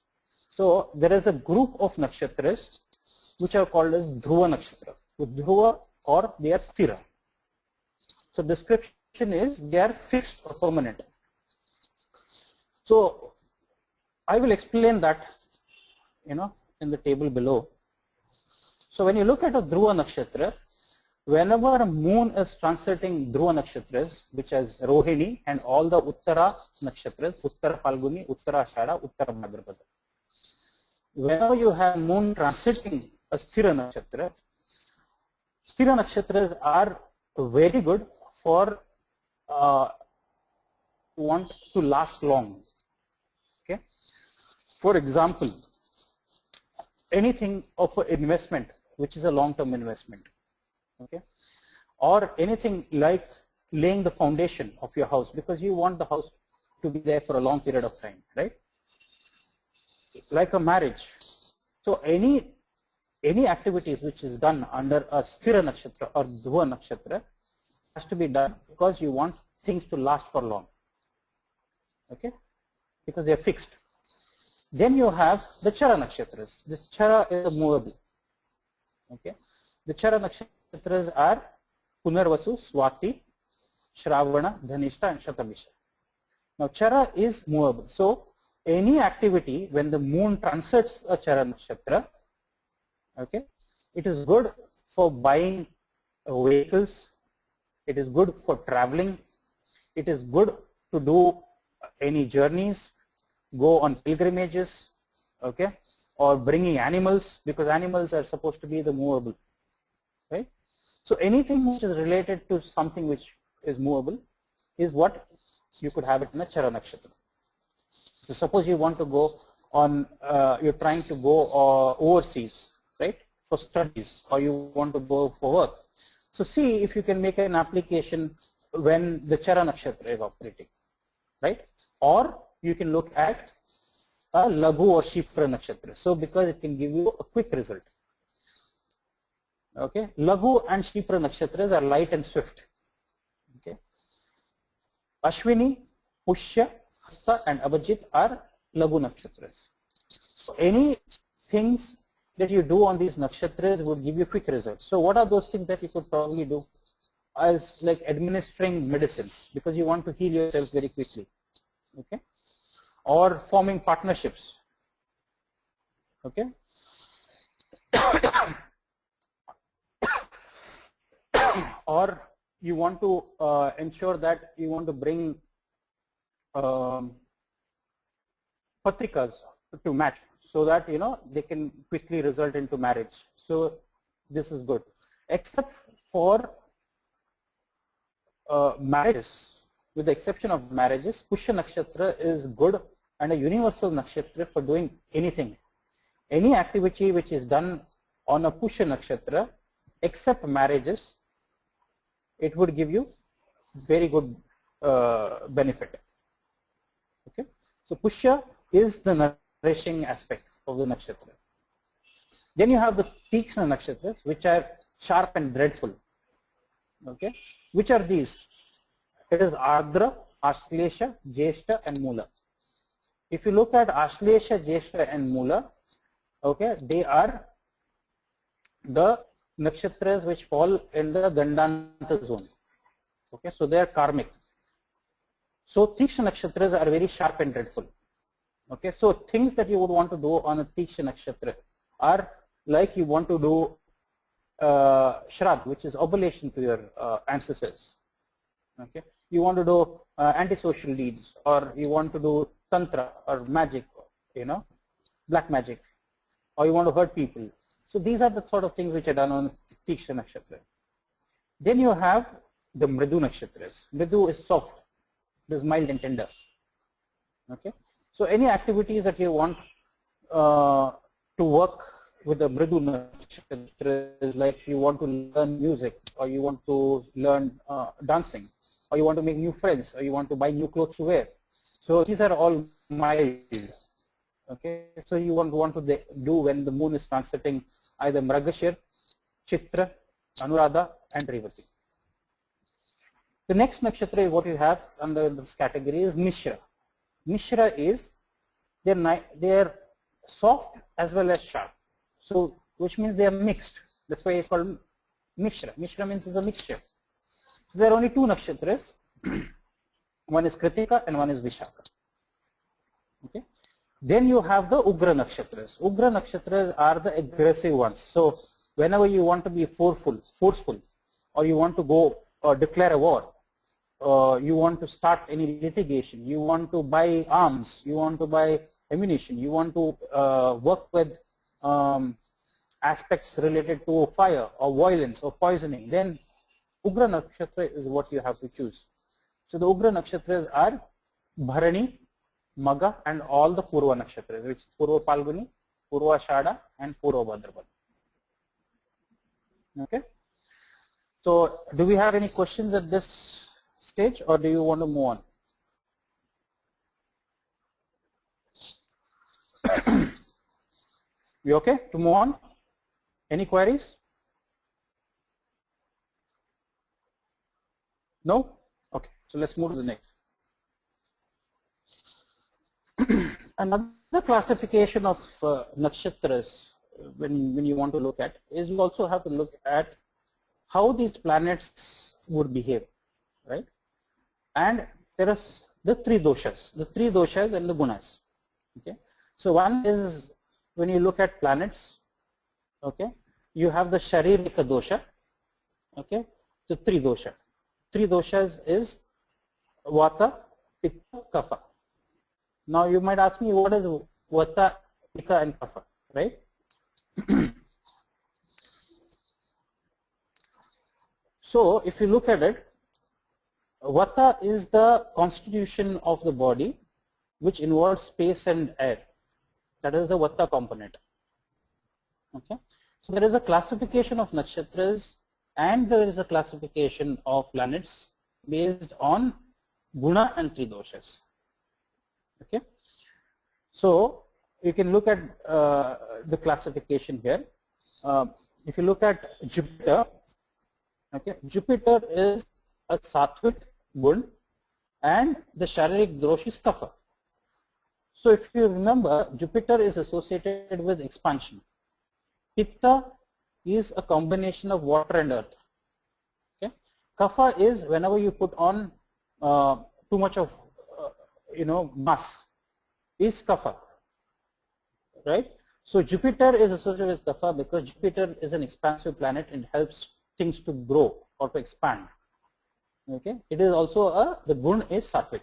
So there is a group of nakshatras which are called as Dhruva Nakshatra. So Dhruva, or they are Sthira. So description is they are fixed or permanent. So I will explain that, in the table below. So when you look at a Dhruva Nakshatra, whenever a moon is transiting Dhruva Nakshatras, which is Rohini and all the Uttara Nakshatras, Uttara Falguni, Uttara Ashada, Uttara Bhadrapada. Whenever you have moon transiting a Sthira Nakshatras are very good for want to last long. Okay. For example, anything of an investment which is a long-term investment, okay, or anything like laying the foundation of your house because you want the house to be there for a long period of time, right? Like a marriage. So any activities which is done under a Sthira Nakshatra or Dhruva Nakshatra has to be done because you want things to last for long, okay, because they are fixed. Then you have the Chara Nakshatras. The Chara is movable, okay. The Chara Nakshatras are Punarvasu, Swati, Shravana, Dhanishta and Shatabhisha. Now Chara is movable. So any activity when the moon transits a Chara Nakshatra, okay, it is good for buying vehicles, it is good for traveling, it is good to do any journeys, go on pilgrimages, okay, or bringing animals, because animals are supposed to be the movable, right? So anything which is related to something which is movable is what you could have it in a Chara Nakshatra. So suppose you want to go on, you're trying to go overseas, right, for studies, or you want to go for work. So see if you can make an application when the Chara Nakshatra is operating, right? Or you can look at a Laghu or Shipra Nakshatra. So because it can give you a quick result. Okay, Laghu and Shipra Nakshatras are light and swift. Okay, Ashwini, Pushya, Hasta and Abhijit are Laghu Nakshatras. So any things that you do on these nakshatras would give you quick results. So what are those things that you could probably do? As like administering medicines because you want to heal yourself very quickly, okay, or forming partnerships, okay, or you want to ensure that you want to bring patrikas to match so that they can quickly result into marriage. So this is good, except for marriages. With the exception of marriages, Pushya Nakshatra is good and a universal nakshatra for doing anything. Any activity which is done on a Pushya Nakshatra, except marriages, it would give you very good benefit. Okay, so Pushya is the nourishing aspect of the nakshatra. Then you have the Tikshna Nakshatras, which are sharp and dreadful. Okay, which are these? It is Ardra, Ashlesha, Jeshta and Mula. If you look at Ashlesha, Jeshta and Mula, okay, they are the nakshatras which fall in the Gandanta zone. Okay, so they are karmic. So Tikshna Nakshatras are very sharp and dreadful. Okay, so things that you would want to do on a Tikshna Nakshatra are like you want to do Shraddha, which is oblation to your ancestors. Okay, you want to do antisocial deeds, or you want to do tantra or magic, black magic, or you want to hurt people. So these are the sort of things which are done on Tikshna Nakshatra. Then you have the Mridu Nakshatras. Mridu is soft, it is mild and tender. Okay, so any activities that you want to work with the Mridu Nakshatras, like you want to learn music, or you want to learn dancing, or you want to make new friends, or you want to buy new clothes to wear. So these are all mild. Okay, so you want to do when the moon is transiting either Mragashir, Chitra, Anuradha and Revati. The next nakshatra what you have under this category is Mishra. Mishra is, they are soft as well as sharp. So which means they are mixed. That's why it's called Mishra. Mishra means it's a mixture. So there are only two nakshatras. One is Kritika and one is Vishaka. Okay. Then you have the Ugra nakshatras. Ugra nakshatras are the aggressive ones. So whenever you want to be forceful, or you want to go or declare a war, you want to start any litigation, you want to buy arms, you want to buy ammunition, you want to work with aspects related to fire or violence or poisoning, then Ugra nakshatra is what you have to choose. So the Ugra nakshatras are Bharani, Maga and all the Purva nakshatras, which is Purva Palguni, Purva Shada and Purva Bhadrapada. Okay. So do we have any questions at this stage, or do you want to move on? We okay to move on? Any queries? No? Okay, so let's move to the next. Another classification of nakshatras when you want to look at is you also have to look at how these planets would behave, right? And there are the three doshas and the gunas. Okay, so one is when you look at planets, okay, you have the Sharirika dosha, okay, the three dosha. Three doshas is Vata, Pitta, Kapha. Now you might ask me, what is Vata, Pitta and Kapha, right? So if you look at it, Vata is the constitution of the body which involves space and air. That is the Vata component. Okay. So there is a classification of nakshatras and there is a classification of planets based on guna and three doshas. Okay. So you can look at the classification here. If you look at Jupiter, okay, Jupiter is a sattvic gun and the Sharirik dosh is kapha. So if you remember, Jupiter is associated with expansion. Pitta is a combination of water and earth. Okay. Kapha is whenever you put on too much of mass is kapha, right? So Jupiter is associated with kapha because Jupiter is an expansive planet and helps things to grow or to expand. Okay, it is also the gun is sattvic.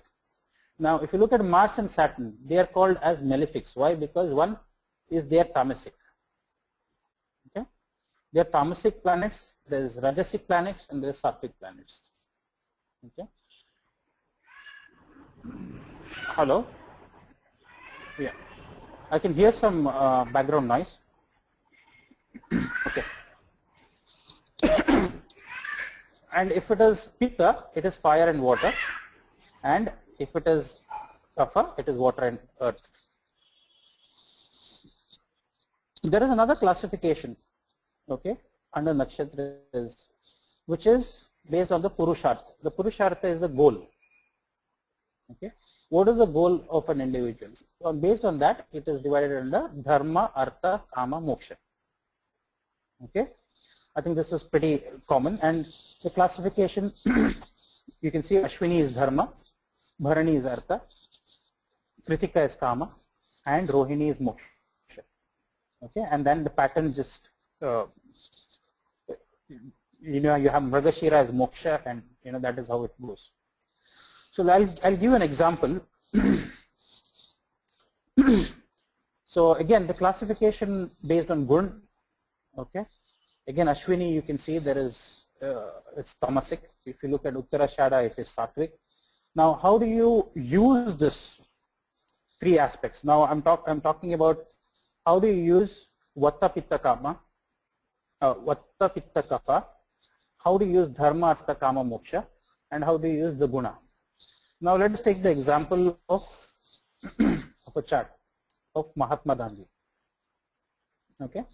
Now if you look at Mars and Saturn, they are called as malefics. Why? Because one is they are tamasic. Okay, they are tamasic planets, there is rajasic planets and there is sattvic planets. Okay. Hello? Yeah. I can hear some background noise. Okay. And if it is Pitta, it is fire and water. And if it is Kapha, it is water and earth. There is another classification, okay, under nakshatras, which is based on the Purushartha. The Purushartha is the goal. Okay. What is the goal of an individual? So based on that, it is divided under Dharma, Artha, Kama, Moksha. Okay. I think this is pretty common, and the classification you can see Ashwini is Dharma, Bharani is Artha, Kritika is Kama, and Rohini is Moksha. Okay, and then the pattern just you have Mragashira as Moksha, and that is how it goes. So I'll give an example. So again, the classification based on Gun. Okay. Again, Ashwini, you can see there is it's tamasic. If you look at Uttarashada, it is sattvic. Now, how do you use this three aspects? Now, I'm talking about how do you use Vata Pitta Kama, Vata Pitta Kapha, how do you use Dharma Artha Kama Moksha, and how do you use the Guna. Now, let us take the example of a chart of Mahatma Gandhi. Okay.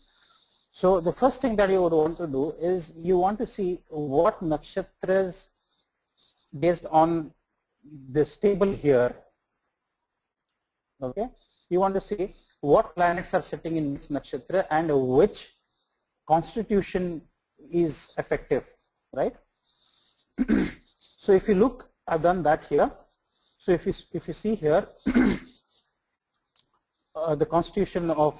So the first thing that you would want to do is you want to see what nakshatras based on this table here. Okay, you want to see what planets are sitting in which nakshatra and which constitution is effective, right? So if you look, I've done that here. So if you see here, the constitution of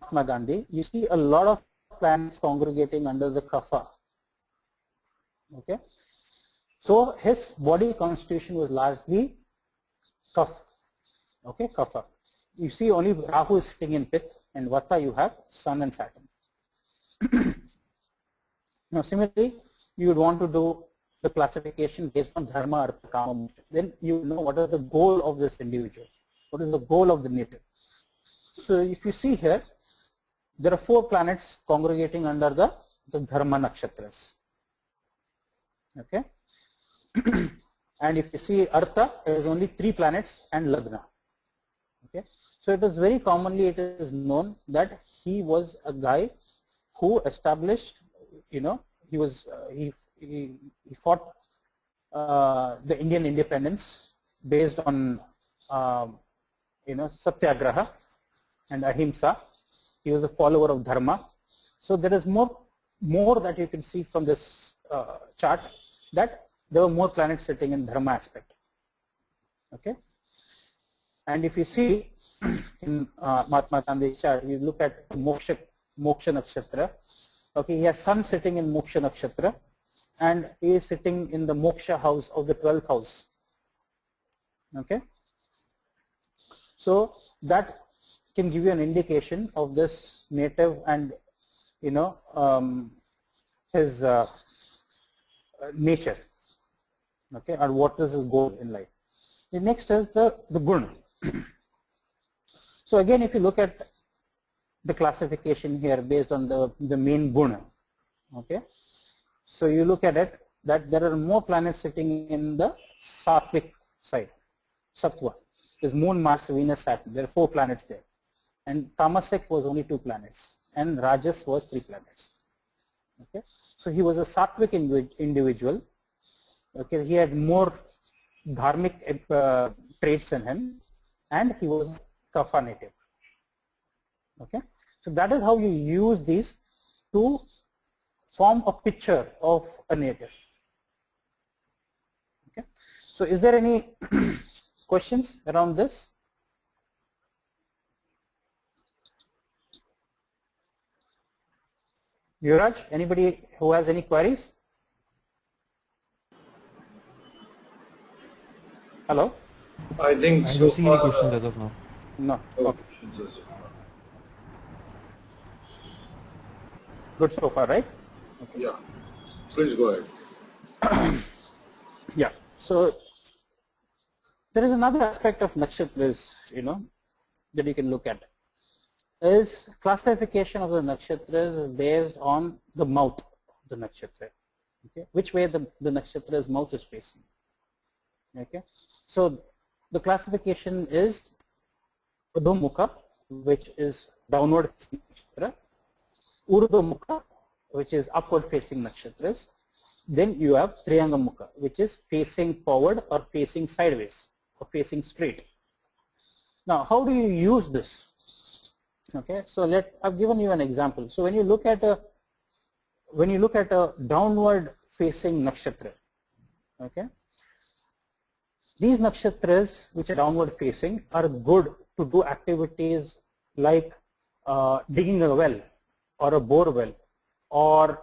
Mahatma Gandhi, you see a lot of planets congregating under the kapha. Okay, so his body constitution was largely kapha. Okay, kapha. You see only Rahu is sitting in Pith, and Vata you have Sun and Saturn. Now similarly, you would want to do the classification based on dharma, artha, kama, moksha. Then you know what is the goal of this individual, what is the goal of the native. So if you see here, there are 4 planets congregating under the dharma nakshatras. Okay, and if you see artha, there is only 3 planets and lagna. Okay, so it is very commonly it is known that he was a guy who established, you know, he was he fought the Indian independence based on you know, satyagraha and ahimsa. He was a follower of dharma. So there is more that you can see from this chart, that there were more planets sitting in dharma aspect. Okay, and if you see in Mahatma Gandhi's chart, you look at moksha nakshatra. Okay, he has Sun sitting in moksha nakshatra, and he is sitting in the moksha house of the 12th house. Okay, so that can give you an indication of this native and, you know, his nature. Okay, and what is his goal in life. The next is the guna. So again, if you look at the classification here based on the main guna, okay, so you look at it that there are more planets sitting in the sattvic side, sattva. There's Moon, Mars, Venus, Saturn. There are 4 planets there, and tamasic was only 2 planets, and rajas was 3 planets. Okay, so he was a sattvic individual. Okay, he had more dharmic traits in him, and he was kapha native. Okay, so that is how you use these to form a picture of a native. Okay, so is there any questions around this? Yuvraj, anybody who has any queries? Hello? I think I so don't see any far, questions as of now. No. no Okay. questions as of now. Good so far, right? Yeah, please go ahead. Yeah. So there is another aspect of nakshatras, you know, that you can look at, is classification of the nakshatras based on the mouth of the nakshatra. Okay, which way the nakshatra's mouth is facing. Okay, so the classification is Urdhva-mukha, which is downward facing nakshatra, Urdhva-mukha, which is upward facing nakshatras. Then you have Triyanga-mukha, which is facing forward or facing sideways or facing straight. Now, how do you use this? Okay, so I've given you an example. So when you look at a downward facing nakshatra, okay, these nakshatras which are downward facing are good to do activities like digging a well or a bore well, or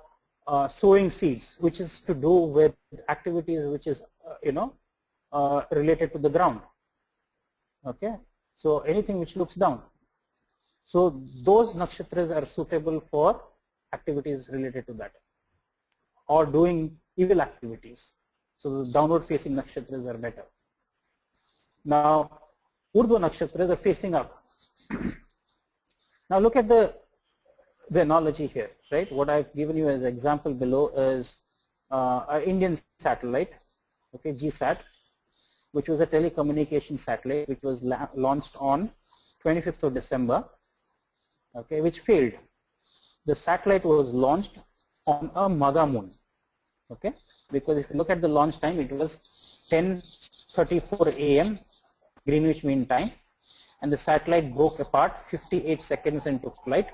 sowing seeds, which is to do with activities which is related to the ground. Okay, so anything which looks down. So those nakshatras are suitable for activities related to that, or doing evil activities. So the downward facing nakshatras are better. Now Urdhva nakshatras are facing up. Now look at the analogy here, right? What I've given you as example below is an Indian satellite, okay, GSAT, which was a telecommunication satellite which was launched on 25th of December, okay, which failed. The satellite was launched on a Magha moon, okay, because if you look at the launch time, it was 10:34 a.m. Greenwich Mean Time, and the satellite broke apart 58 seconds into flight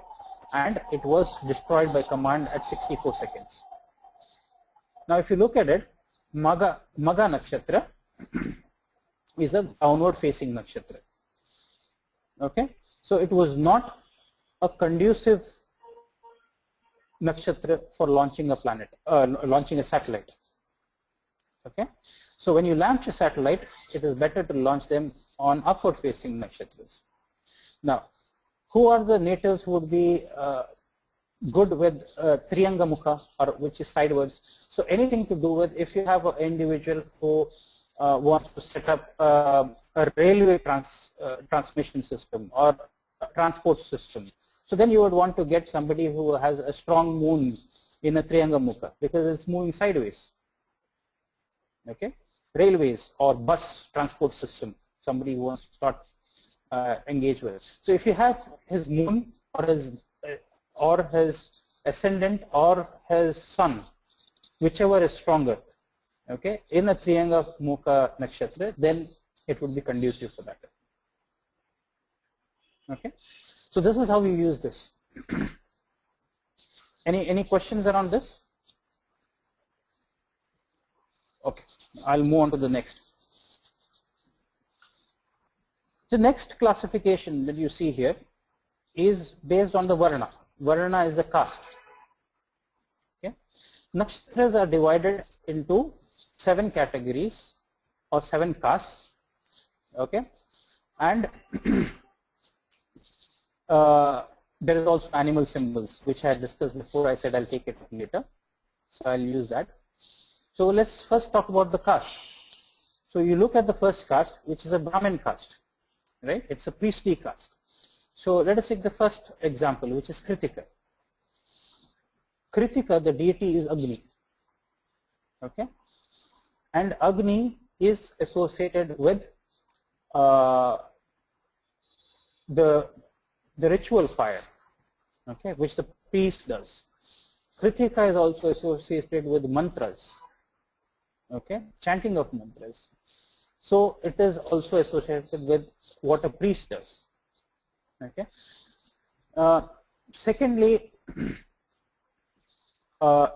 and it was destroyed by command at 64 seconds. Now if you look at it, Maga Nakshatra is a downward facing nakshatra. Okay, so it was not a conducive nakshatra for launching a planet, launching a satellite. Okay, so when you launch a satellite, it is better to launch them on upward facing nakshatras. Now, who are the natives who would be good with Triangamukha, or which is sidewards? So anything to do with, if you have an individual who wants to set up a railway transmission system or a transport system, so then you would want to get somebody who has a strong moon in a Triangamukha, because it's moving sideways. Okay, railways or bus transport system, somebody who wants to start engage with. So if you have his moon or his ascendant or his sun, whichever is stronger, okay, in a Triangamukha nakshatra, then it would be conducive for that. Okay, so this is how we use this. Any questions around this? Okay, I'll move on to the next. The next classification that you see here is based on the Varna. Varna is the caste. Okay, nakshatras are divided into 7 categories or 7 castes. Okay, and there is also animal symbols, which I had discussed before. I said I'll take it later, so I'll use that. So let's first talk about the caste. So you look at the first caste, which is a Brahmin caste, right? It's a priestly caste. So let us take the first example, which is Kritika. Kritika, the deity is Agni. Okay, and Agni is associated with the ritual fire, okay, which the priest does. Kritika is also associated with mantras, okay, chanting of mantras. So it is also associated with what a priest does. Okay. Secondly,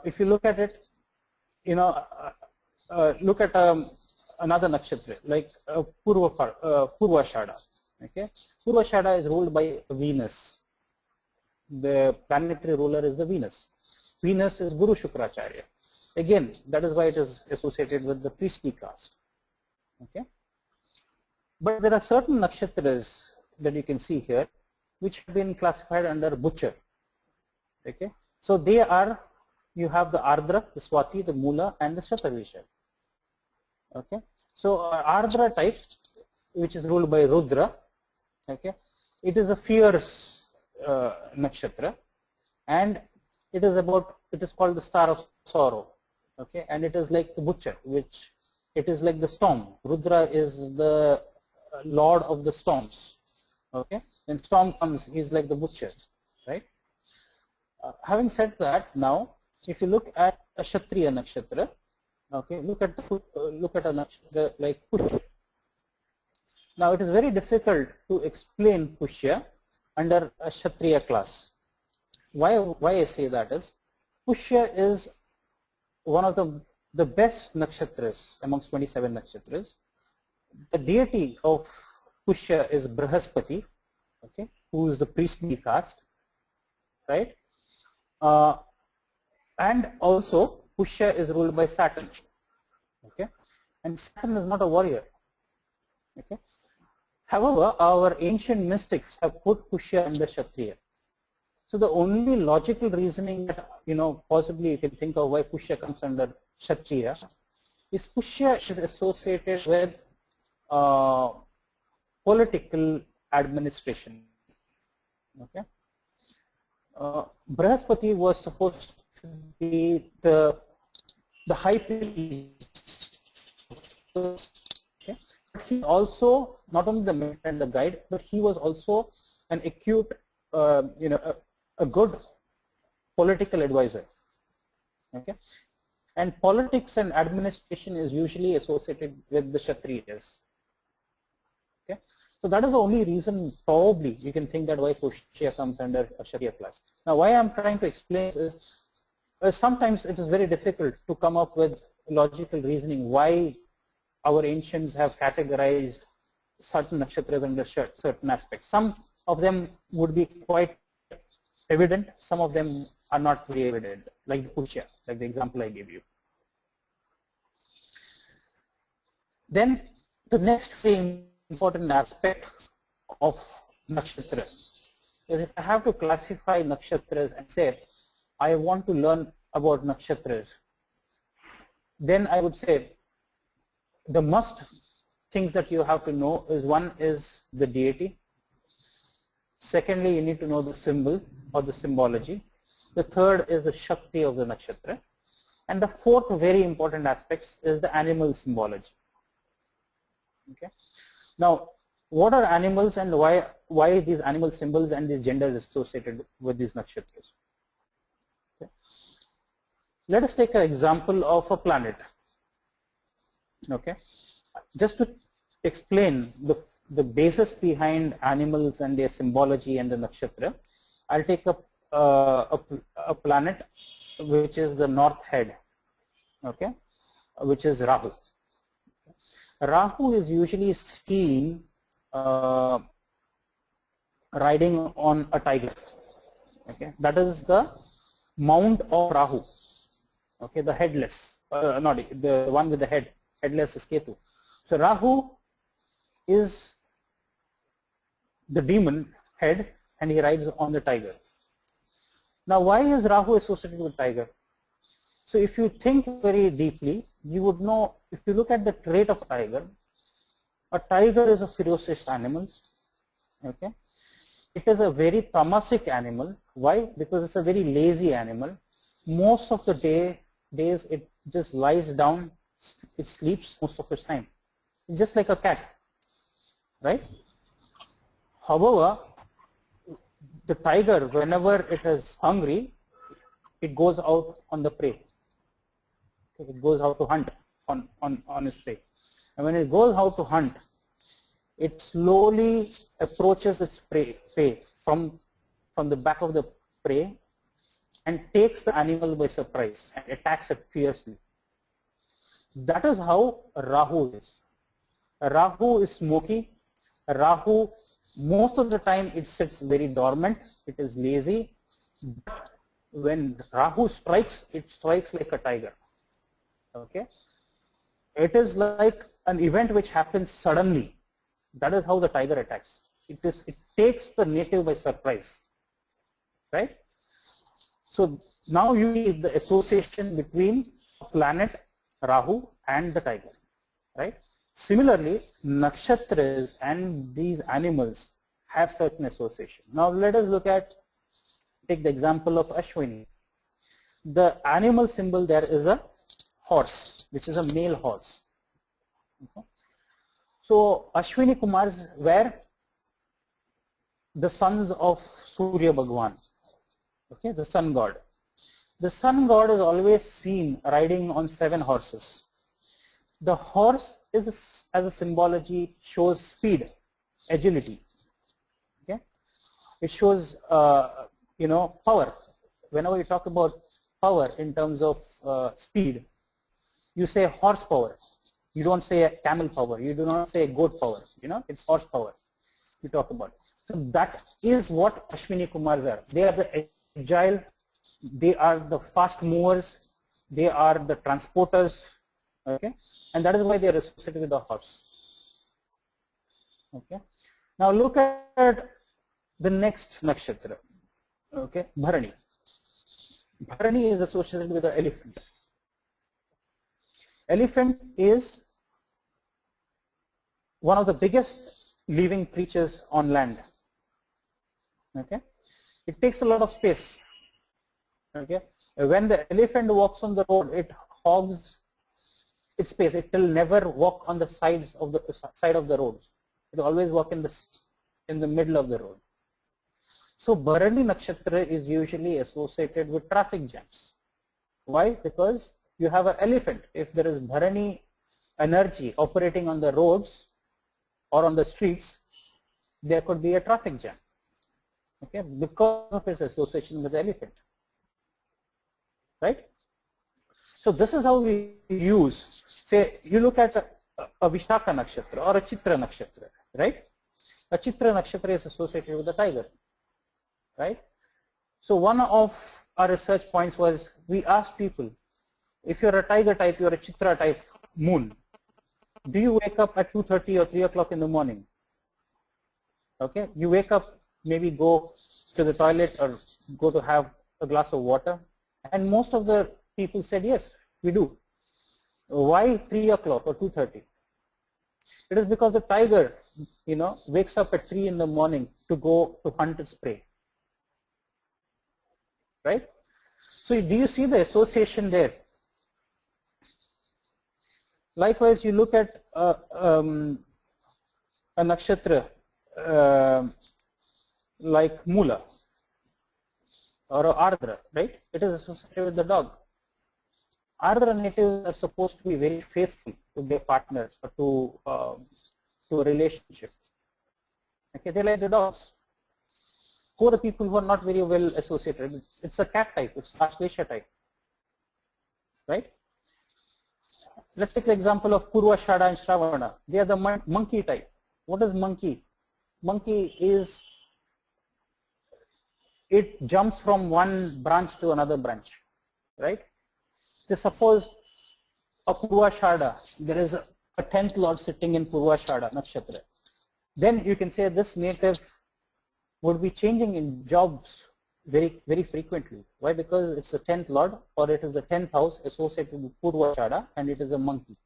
if you look at it, you know, look at another nakshatra like Purvashada. Okay, Purvashada is ruled by Venus. The planetary ruler is the Venus. Venus is Guru Shukracharya. Again, that is why it is associated with the priestly caste. Okay, but there are certain nakshatras that you can see here, which have been classified under Butcher. Okay, so they are, you have the Ardra, the Swati, the Mula, and the Shatavisha. Okay, so Ardra type, which is ruled by Rudra. Okay, it is a fierce nakshatra, and it is called the star of sorrow. Okay, and it is like the butcher, which it is like the storm. Rudra is the lord of the storms. Okay, when storm comes, he's like the butcher, right? Having said that, now if you look at a Kshatriya nakshatra, okay, look at a nakshatra like Pushya. Now it is very difficult to explain Pushya under a Kshatriya class. Why I say that is, Pushya is one of the best nakshatras amongst 27 nakshatras. The deity of Pushya is Brahaspati, okay, who is the priestly caste, right? And also Pushya is ruled by Saturn, okay, and Saturn is not a warrior. Okay. However, our ancient mystics have put Pushya under Kshatriya. So the only logical reasoning that, you know, possibly you can think of why Pushya comes under Kshatriya is Pushya is associated with political administration. Okay, Brahaspati was supposed to be the high priest. Okay, but he also not only the mentor and the guide, but he was also an acute, you know, a good political advisor. Okay, and politics and administration is usually associated with the Kshatriyas. Okay, So that is the only reason probably you can think that why Pushya comes under a Kshatriya class. Now why I'm trying to explain is sometimes it is very difficult to come up with logical reasoning why our ancients have categorized certain nakshatras under certain aspects. Some of them would be quite evident, some of them are not very evident, like the Pushya, like the example I gave you. Then the next very important aspect of nakshatra is if I have to classify nakshatras and say I want to learn about nakshatras, then I would say the must things that you have to know is, one is the deity, secondly you need to know the symbol or the symbology, the third is the Shakti of the nakshatra, and the fourth very important aspect is the animal symbology. Okay. Now, what are animals and why these animal symbols and these genders associated with these nakshatras? Okay. Let us take an example of a planet. Okay. Just to explain the basis behind animals and their symbology and the nakshatra, I'll take a planet which is the north head, okay, which is Rahu. Rahu is usually seen riding on a tiger. Okay, that is the mount of Rahu. Okay, the headless, not the one with the headless is Ketu. So Rahu is the demon head, and he rides on the tiger. Now, why is Rahu associated with tiger? So if you think very deeply, you would know, if you look at the trait of a tiger is a ferocious animal. Okay, it is a very tamasic animal. Why? Because it's a very lazy animal. Most of the days it just lies down, it sleeps most of its time. It's just like a cat, right? However, the tiger, whenever it is hungry, it goes out on the prey. It goes out to hunt on its prey. And when it goes out to hunt, it slowly approaches its prey from the back of the prey and takes the animal by surprise and attacks it fiercely. That is how Rahu is. Rahu is smoky. Rahu, most of the time it sits very dormant. It is lazy. But when Rahu strikes, it strikes like a tiger. Okay, it is like an event which happens suddenly. That is how the tiger attacks. It takes the native by surprise, right? So now you see the association between planet Rahu and the tiger, right? Similarly, nakshatras and these animals have certain association. Now let us take the example of Ashwini. The animal symbol there is a horse, which is a male horse. Okay. So Ashwini Kumars were the sons of Surya Bhagwan, okay, the sun god. The sun god is always seen riding on 7 horses. The horse is, as a symbology, shows speed, agility. Okay, it shows power. Whenever you talk about power in terms of speed, you say horsepower. You don't say camel power. You do not say goat power. It's horsepower you talk about. So that is what Ashwini Kumars are. They are the agile. They are the fast movers. They are the transporters. Okay, and that is why they are associated with the horse. Okay. Now look at the next nakshatra. Okay, Bharani. Bharani is associated with the elephant. Elephant is one of the biggest living creatures on land. Okay, it takes a lot of space. Okay, when the elephant walks on the road, it hogs its space. It will never walk on the sides of the side of the roads. It will always walk in the middle of the road. So Bharani nakshatra is usually associated with traffic jams. Why? Because you have an elephant. If there is Bharani energy operating on the roads or on the streets, there could be a traffic jam, okay, because of its association with the elephant, right? So this is how we use, say you look at a Vishaka Nakshatra or a Chitra Nakshatra, right? A Chitra Nakshatra is associated with the tiger, right? So one of our research points was we asked people, if you're a tiger type, you're a Chitra type moon, do you wake up at 2:30 or 3 o'clock in the morning? Okay, you wake up, maybe go to the toilet or go to have a glass of water, and most of the people said yes, we do. Why 3 o'clock or 2:30? It is because the tiger, wakes up at 3 in the morning to go to hunt its prey, right? So do you see the association there? Likewise, you look at a nakshatra like Mula or Ardra, right? It is associated with the dog. Ardra natives are supposed to be very faithful to their partners or to a relationship. Okay, they like the dogs. Who are the people who are not very well associated? It's a cat type, it's Ashlesha type, right? Let's take the example of Purvashada and Shravana. They are the monkey type. What is monkey? Monkey is, it jumps from one branch to another branch, right? So suppose a Purvashada, there is a 10th lord sitting in Purvashada Nakshatra. Then you can say this native would be changing in jobs very, very frequently. Why? Because it's the 10th lord, or it is the 10th house associated with Purvashada, and it is a monkey.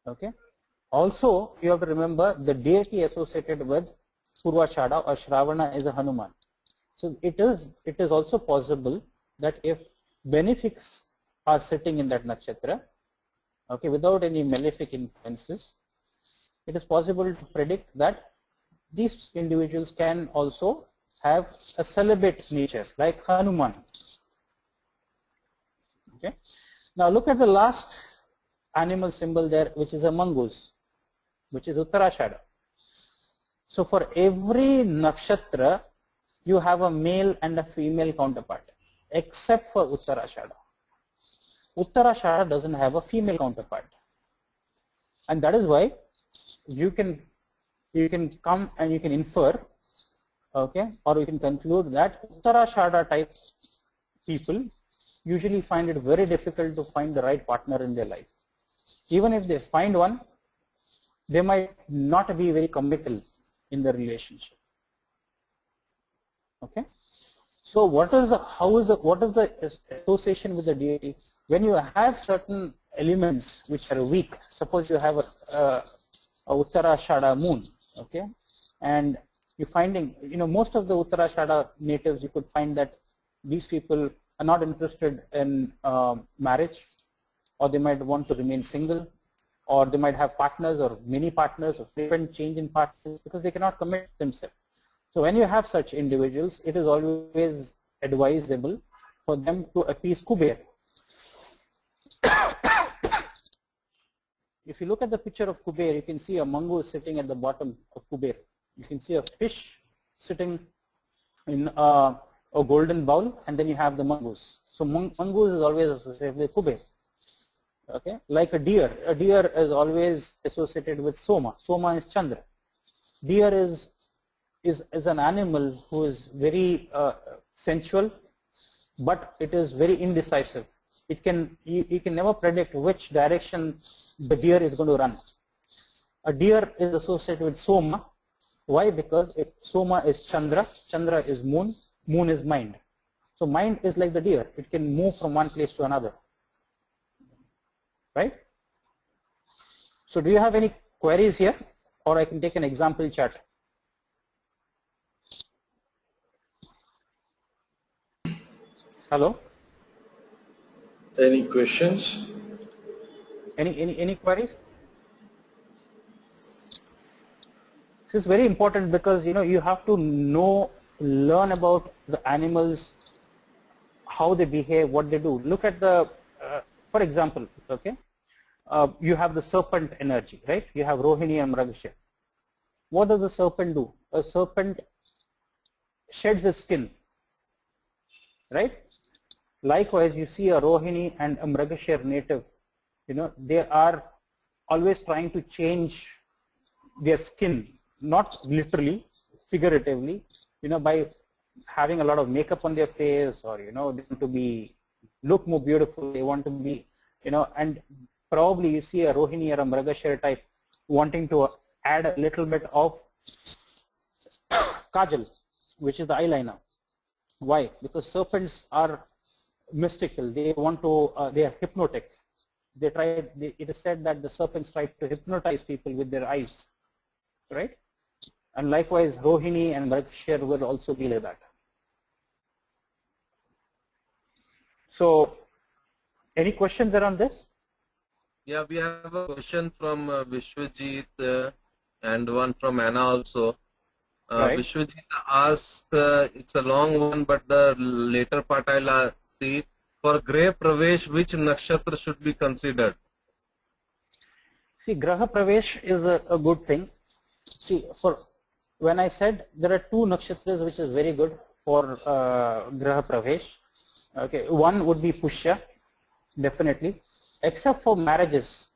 Okay. Also, you have to remember the deity associated with Purvashada or Shravana is a Hanuman. So it is also possible that if benefics are sitting in that nakshatra, okay, without any malefic influences, it is possible to predict that these individuals can also have a celibate nature like Hanuman. Okay. Now look at the last animal symbol there, which is a mongoose, which is Uttarashada. So for every nakshatra, you have a male and a female counterpart, except for Uttarashada. Uttarashada doesn't have a female counterpart, and that is why you can come and you can infer, okay, or you can conclude that Uttarashada type people usually find it very difficult to find the right partner in their life. Even if they find one, they might not be very committal in the relationship. Okay. So what is the association with the deity? When you have certain elements which are weak, suppose you have a Uttarashada moon, okay, and you're finding, most of the Uttarashada natives, you could find that these people are not interested in marriage, or they might want to remain single, or they might have partners or many partners or frequent change in partners because they cannot commit themselves. So when you have such individuals, it is always advisable for them to appease Kuber. If you look at the picture of Kuber, you can see a mongoose sitting at the bottom of Kuber. You can see a fish sitting in a golden bowl, and then you have the mongoose. So mongoose is always associated with Kuber. Okay, like a deer is always associated with Soma. Soma is Chandra. Deer is an animal who is very sensual, but it is very indecisive. You can never predict which direction the deer is going to run. A deer is associated with Soma. Why? Because Soma is Chandra, Chandra is moon, moon is mind. So mind is like the deer. It can move from one place to another. Right? So do you have any queries here, or I can take an example chart? Hello? Any questions? Any queries? This is very important because you have to learn about the animals, how they behave, what they do. Look at the, for example, okay, you have the serpent energy, right? You have Rohini and Mrigashiram. what does a serpent do? A serpent sheds its skin, right? Likewise, you see a Rohini and a Mrigashira native, they are always trying to change their skin, not literally, figuratively, by having a lot of makeup on their face, or they want to look more beautiful. They want to be, and probably you see a Rohini or a Mrigashira type wanting to add a little bit of kajal, which is the eyeliner. Why? Because serpents are mystical. They want to, they are hypnotic. It is said that the serpents try to hypnotize people with their eyes, right? And likewise, Rohini and Mrigashira will also be like that. So, any questions around this? Yeah, we have a question from Vishwajit and one from Anna also. Right. Vishwajit asked, it's a long one, but the later part I'll see. For Graha Pravesh, which nakshatra should be considered? See, Graha Pravesh is a good thing. See, when I said there are two nakshatras which is very good for Graha Pravesh. Okay, one would be Pushya, definitely. Except for marriages,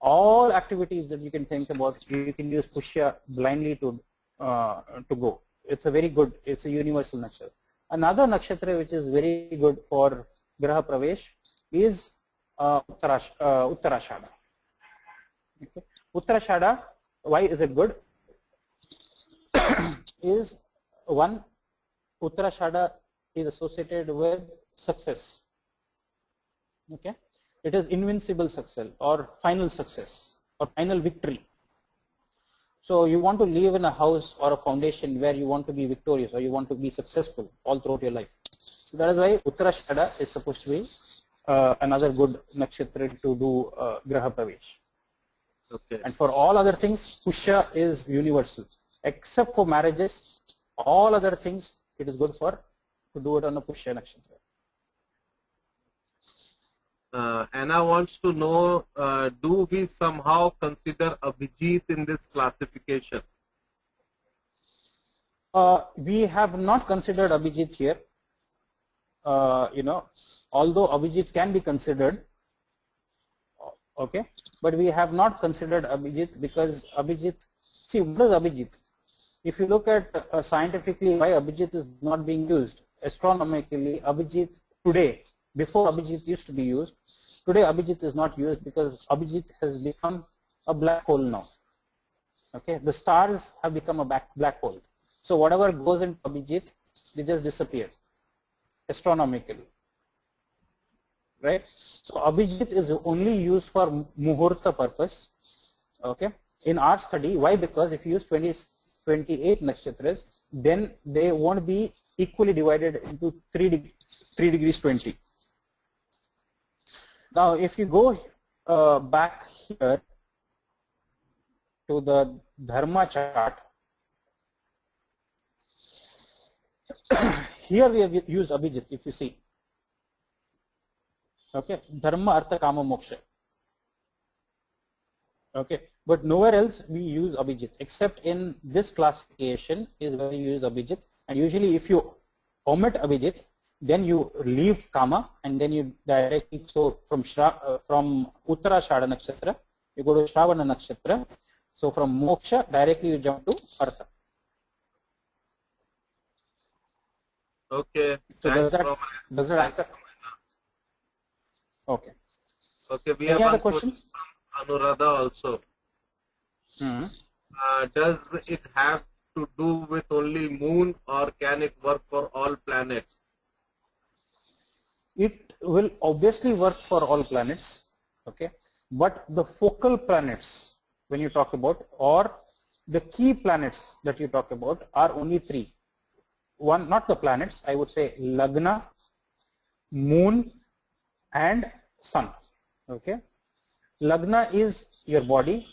all activities that you can think about, you can use Pushya blindly to go. It's a very good, it's a universal nakshatra. Another nakshatra which is very good for Graha Pravesh is Uttarashada. Okay. Uttarashada, why is it good? Is one, Uttarashada is associated with success. Okay. It is invincible success or final success or final victory. So you want to live in a house or a foundation where you want to be victorious or you want to be successful all throughout your life. So that is why Uttarashada is supposed to be another good nakshatra to do Graha Pravesh. Okay. And for all other things, Pushya is universal. Except for marriages, all other things, it is good to do it on a Pushya nakshatra. Anna wants to know, do we somehow consider Abhijit in this classification? We have not considered Abhijit here. Although Abhijit can be considered, okay, but we have not considered Abhijit because Abhijit, see, what is Abhijit? If you look at scientifically why Abhijit is not being used, astronomically, Abhijit today, before Abhijit used to be used, today Abhijit is not used because Abhijit has become a black hole now. Okay, the stars have become a black hole. So whatever goes into Abhijit, they just disappear astronomically, right? So Abhijit is only used for Muhurta purpose, okay, in our study. Why? Because if you use 28 nakshatras, then they won't be equally divided into 3 degrees 20. Now, if you go back here to the Dharma chart, here we have used Abhijit, if you see. Okay, Dharma, Artha, Kama, Moksha. Okay, but nowhere else we use Abhijit except in this classification is where you use Abhijit. And usually, if you omit Abhijit, then you leave Kama and then you directly, so from Uttarashada Nakshatra, you go to Shravana Nakshatra. So from Moksha, directly you jump to Artha. Okay. So does that answer? Okay. Okay, we Any have other one questions? from Anuradha also. Does it have to do with only moon or can it work for all planets? It will obviously work for all planets, okay, but the focal planets when you talk about or the key planets that you talk about are only 3. One, not the planets, I would say Lagna, Moon and Sun, okay. Lagna is your body,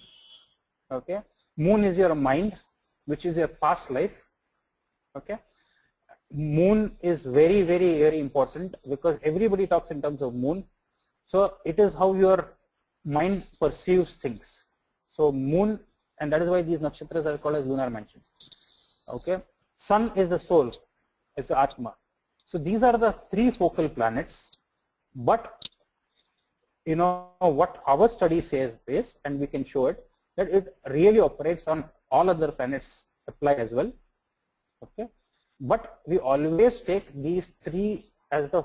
okay. Moon is your mind, which is your past life, okay. Moon is very, very, very important because everybody talks in terms of moon. So it is how your mind perceives things. So moon and that is why these nakshatras are called as lunar mansions. Okay, sun is the soul, is the Atma. So these are the three focal planets, but you know what our study says is, and we can show it, that it really operates on all other planets apply as well. Okay, but we always take these three as the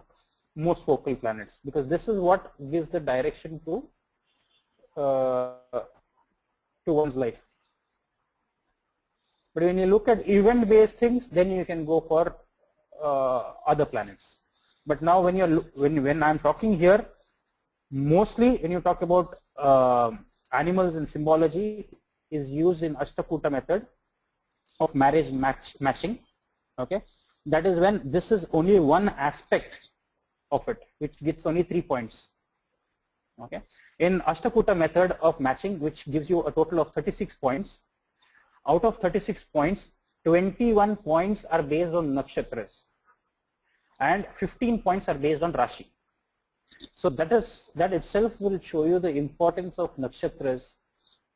most focal planets, because this is what gives the direction to one's life. But when you look at event-based things, then you can go for other planets. But now when you're when I'm talking here, mostly when you talk about animals in symbology, is used in Ashtakuta method of marriage matching. Okay, that is when this is only one aspect of it, which gets only 3 points. Okay, in Ashtakuta method of matching, which gives you a total of 36 points, out of 36 points, 21 points are based on nakshatras and 15 points are based on Rashi. So that itself will show you the importance of nakshatras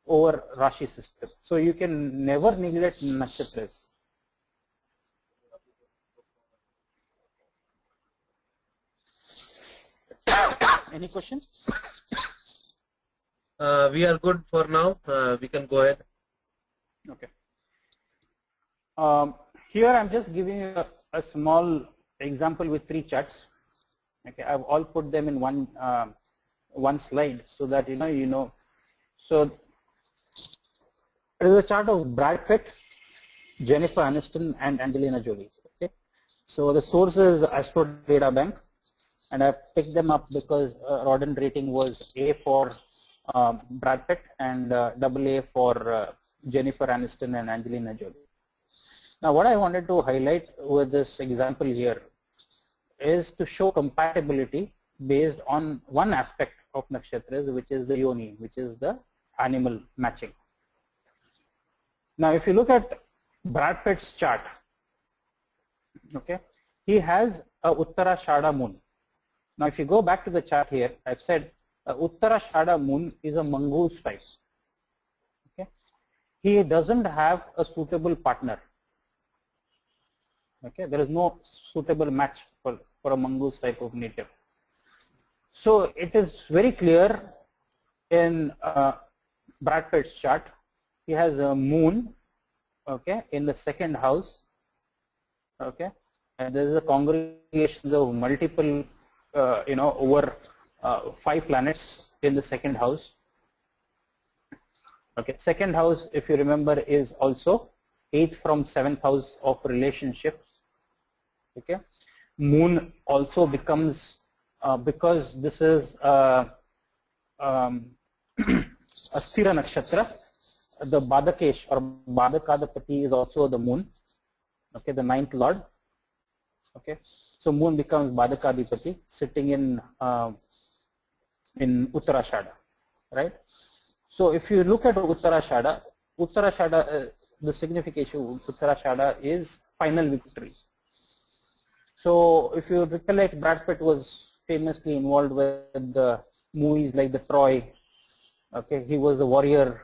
over Rashi system. So you can never neglect nakshatras. Any questions? We are good for now. We can go ahead. Okay. Here I'm just giving you a small example with 3 charts. Okay, I've all put them in one slide so that you know. So it is a chart of Brad Pitt, Jennifer Aniston, and Angelina Jolie. Okay, so the source is Astro Data Bank, and I picked them up because Rodent rating was A for Brad Pitt and AA for Jennifer Aniston and Angelina Jolie. Now, what I wanted to highlight with this example here is to show compatibility based on one aspect of nakshatras, which is the yoni, which is the animal matching. Now, if you look at Brad Pitt's chart, okay, he has a Uttarashada moon. Now, if you go back to the chart here, I've said Uttarashada moon is a mongoose type. Okay, he doesn't have a suitable partner. Okay, there is no suitable match for a mongoose type of native. So it is very clear in Brad Pitt's chart. He has a moon, okay, in the 2nd house, okay, and there is a congregation of multiple, over 5 planets in the 2nd house. Okay, 2nd house, if you remember, is also 8th from 7th house of relationships. Okay, moon also becomes because this is a Sthira nakshatra. The Badakesh or Badakadapati is also the moon. Okay, the 9th lord. Okay, so moon becomes Badakadipati, sitting in Uttarashada, right? So if you look at Uttarashada, the signification of Uttarashada is final victory. So if you recollect, Brad Pitt was famously involved with the movies like the Troy. Okay, he was a warrior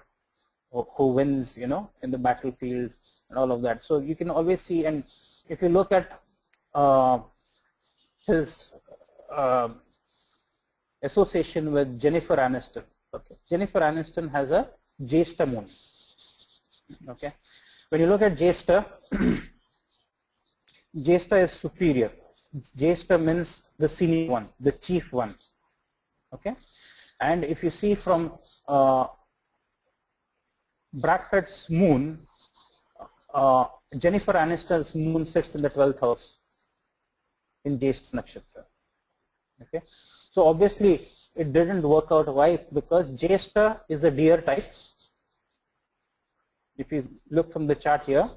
who wins, in the battlefield and all of that. So you can always see, and if you look at his association with Jennifer Aniston. Okay, Jennifer Aniston has a Jyeshta moon. Okay, when you look at Jyeshta, Jyeshta is superior. Jyeshta means the senior one, the chief one. Okay, and if you see from Brad Pitt's moon, Jennifer Aniston's moon sits in the 12th house in Jyeshta nakshatra. Okay, so obviously it didn't work out. Why? Because Jyeshta is the deer type. If you look from the chart here,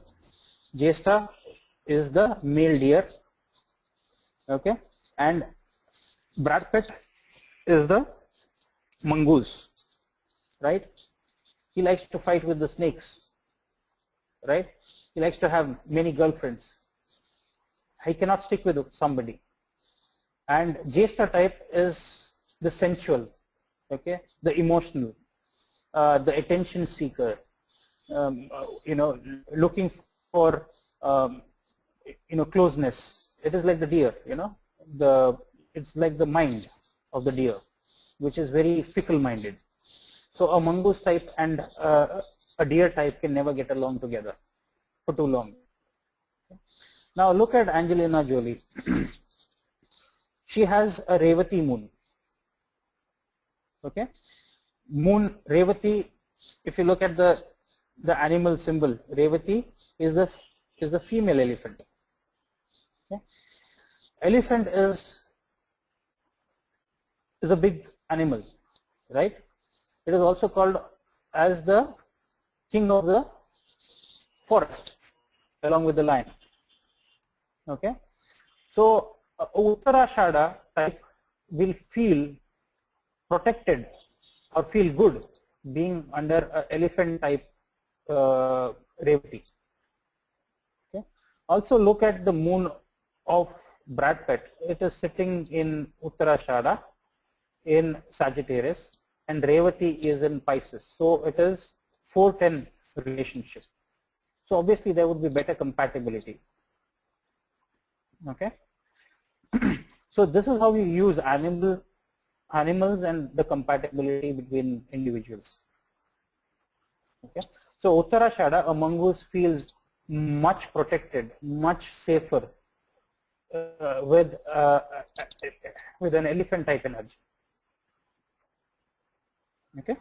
Jyeshta is the male deer. Okay, and Brad Pitt is the mongoose, right? He likes to fight with the snakes, right? He likes to have many girlfriends. He cannot stick with somebody. And Jyeshta type is the sensual, okay, the emotional, the attention seeker, looking for closeness. It is like the deer, it's like the mind of the deer, which is very fickle-minded. So a mongoose type and a deer type can never get along together for too long. Now look at Angelina Jolie. She has a Revati moon. Okay, moon Revati. If you look at the animal symbol, Revati is the female elephant. Okay? Elephant is a big animal, right? It is also called as the king of the forest, along with the lion. Okay, so Uttarashada type will feel protected or feel good being under elephant type Revati. Okay. Also look at the moon of Brad Pitt. It is sitting in Uttarashada in Sagittarius, and Revati is in Pisces. So it is 4-10 relationship. So obviously there would be better compatibility. Okay. So this is how we use animals and the compatibility between individuals. Okay. So Uttarashada, a mongoose feels much protected, much safer with an elephant type energy. Okay.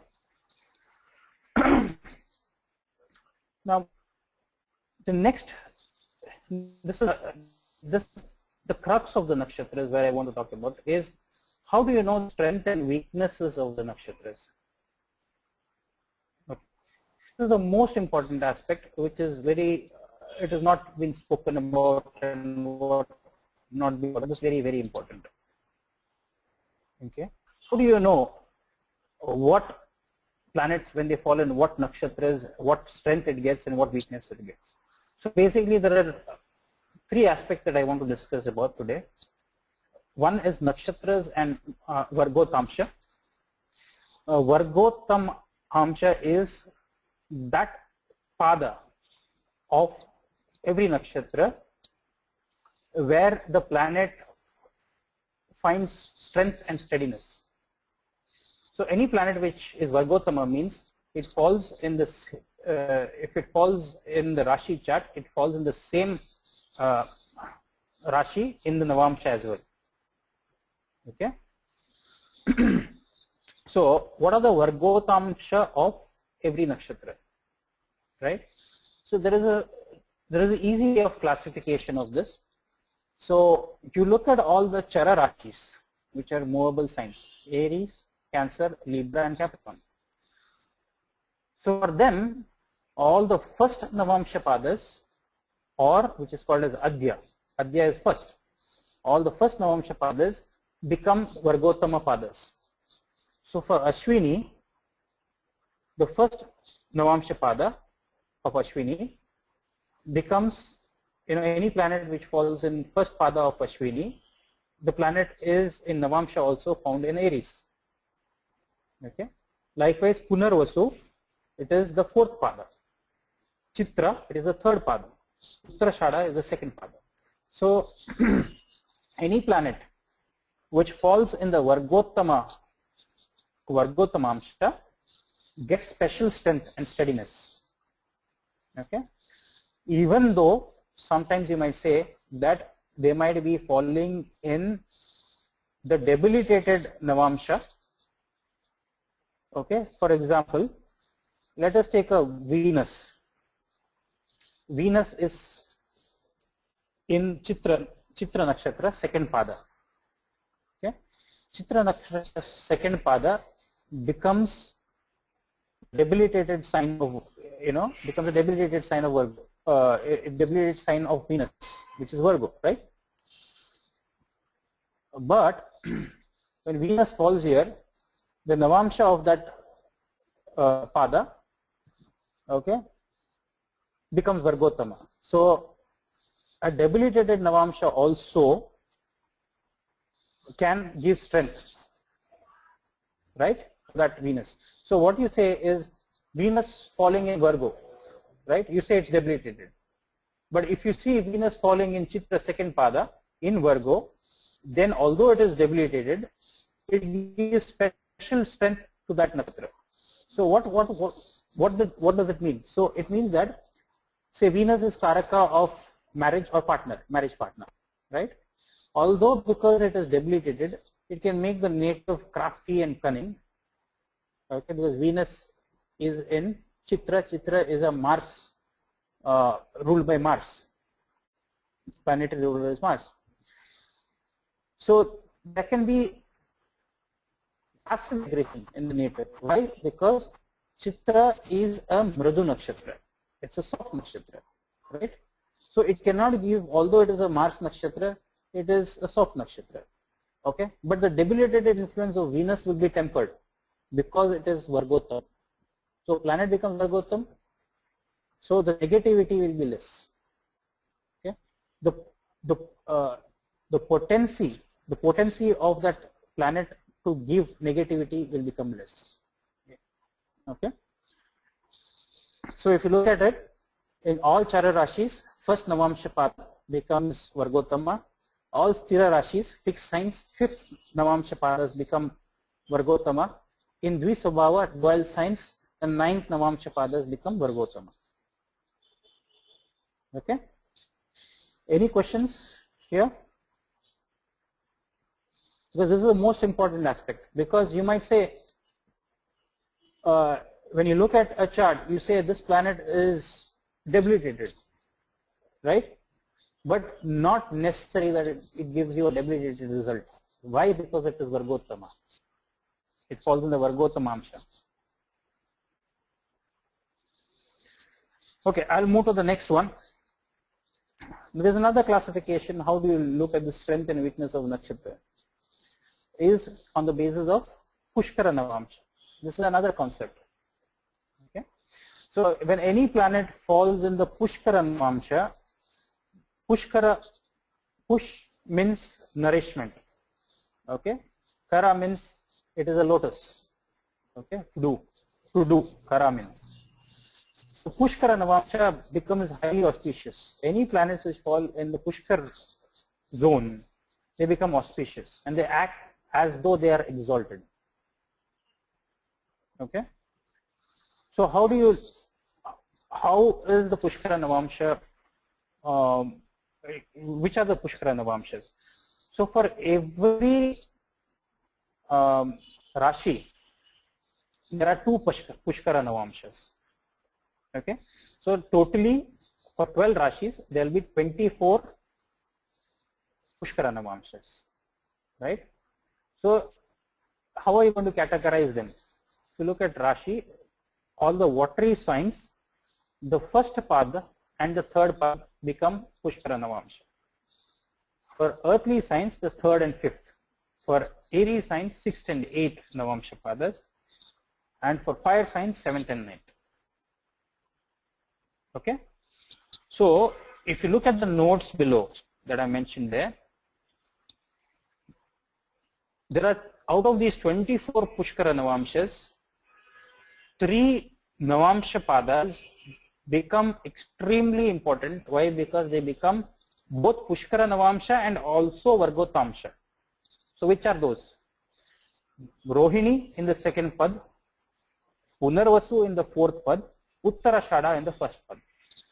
Now the next, the crux of the nakshatras where I want to talk about is how do you know the strength and weaknesses of the nakshatras? Okay. This is the most important aspect, which is it has not been spoken about and what not be. This is very, very important. Okay. How do you know what planets, when they fall in what nakshatras, what strength it gets and what weakness it gets? So basically there are 3 aspects that I want to discuss about today. One is nakshatras and Vargotamsha. Vargotamsha is that pada of every nakshatra where the planet finds strength and steadiness. So any planet which is Vargotama means it falls in this, if it falls in the Rashi chart, it falls in the same Rashi in the Navamsha as well. Okay. So what are the Vargotamsha of every nakshatra? Right. So there is an easy way of classification of this. So you look at all the Chara Rashis, which are movable signs: Aries, Cancer, Libra and Capricorn. So for them, all the first Navamsha padas, or which is called as Adya is first. All the first Navamsha padas become Vargotama padas. So for Ashwini, the first Navamsha pada of Ashwini becomes, any planet which falls in first pada of Ashwini, the planet is in Navamsha also found in Aries. Okay. Likewise, Punarvasu, it is the 4th pada. Chitra, it is the 3rd pada. Uttarashada is the 2nd pada. So any planet which falls in the Vargotamamsha gets special strength and steadiness. Okay. Even though sometimes you might say that they might be falling in the debilitated Navamsha. Okay. For example, let us take a Venus. Venus is in Chitra Nakshatra, 2nd pada. Okay. Chitra Nakshatra, 2nd pada becomes debilitated sign of, becomes a debilitated sign of Virgo, debilitated sign of Venus, which is Virgo, right? But when Venus falls here, the Navamsha of that pada, okay, becomes Vargotama. So a debilitated Navamsha also can give strength, right, to that Venus. So what you say is Venus falling in Virgo, right? You say it's debilitated. But if you see Venus falling in Chitra second pada in Virgo, then although it is debilitated, it gives special strength to that nakshatra. So what does it mean? So it means that, say, Venus is Karaka of marriage or marriage partner, right? Although because it is debilitated, it can make the native crafty and cunning, okay, because Venus is in Chitra. Chitra is a Mars, ruled by Mars. Planetary ruler is Mars. So there can be passive aggression in the native. Why? Because Chitra is a Mradu Nakshatra. It's a soft Nakshatra, right? So it cannot give, although it is a Mars Nakshatra, it is a soft Nakshatra. Okay? But the debilitated influence of Venus will be tempered because it is Vargotam. So planet becomes Vargotam, so the negativity will be less. Okay? The potency of that planet to give negativity will become less. Okay? So if you look at it, in all Chara Rashis, first Navamsha Pada becomes Vargotama. All Sthira Rashis, fixed signs, fifth Navamsha Padas become Vargotama. In Dvisvabhava, dual signs, the ninth Navamsha Padas become Vargotama. Okay? Any questions here? Because this is the most important aspect. Because you might say, when you look at a chart, you say this planet is debilitated, right? But not necessary that it gives you a debilitated result. Why? Because it is Vargotama. It falls in the Vargotamamsha. Okay, I'll move to the next one. There is another classification. How do you look at the strength and weakness of nakshatra? Is on the basis of Pushkara Navamsha. This is another concept. Okay, so when any planet falls in the Pushkara Navamsha, Push means nourishment. Okay, Kara means it is a lotus. Okay, to do. Kara means. So Pushkara Navamsha becomes highly auspicious. Any planets which fall in the Pushkar zone, they become auspicious and they act as though they are exalted. Okay. So how is the Pushkara Navamsha, which are the Pushkara Navamshas? So for every Rashi, there are two Pushkara Navamshas. Okay. So totally for 12 Rashis, there will be 24 Pushkara Navamshas. Right. So how are you going to categorize them? If you look at Rashi, all the watery signs, the first pada and the third pada become Pushkara Navamsha. For earthly signs, the third and fifth. For airy signs, 6th and 8th Navamsha padas. And for fire signs, 7th and 9th. Okay. So if you look at the notes below that I mentioned there are, out of these 24 Pushkara Navamshas, 3 Navamsha Padas become extremely important. Why? Because they become both Pushkara Navamsha and also Vargotamsha. So which are those? Rohini in the second pad, Punarvasu in the fourth pad, Uttarashada in the first pad.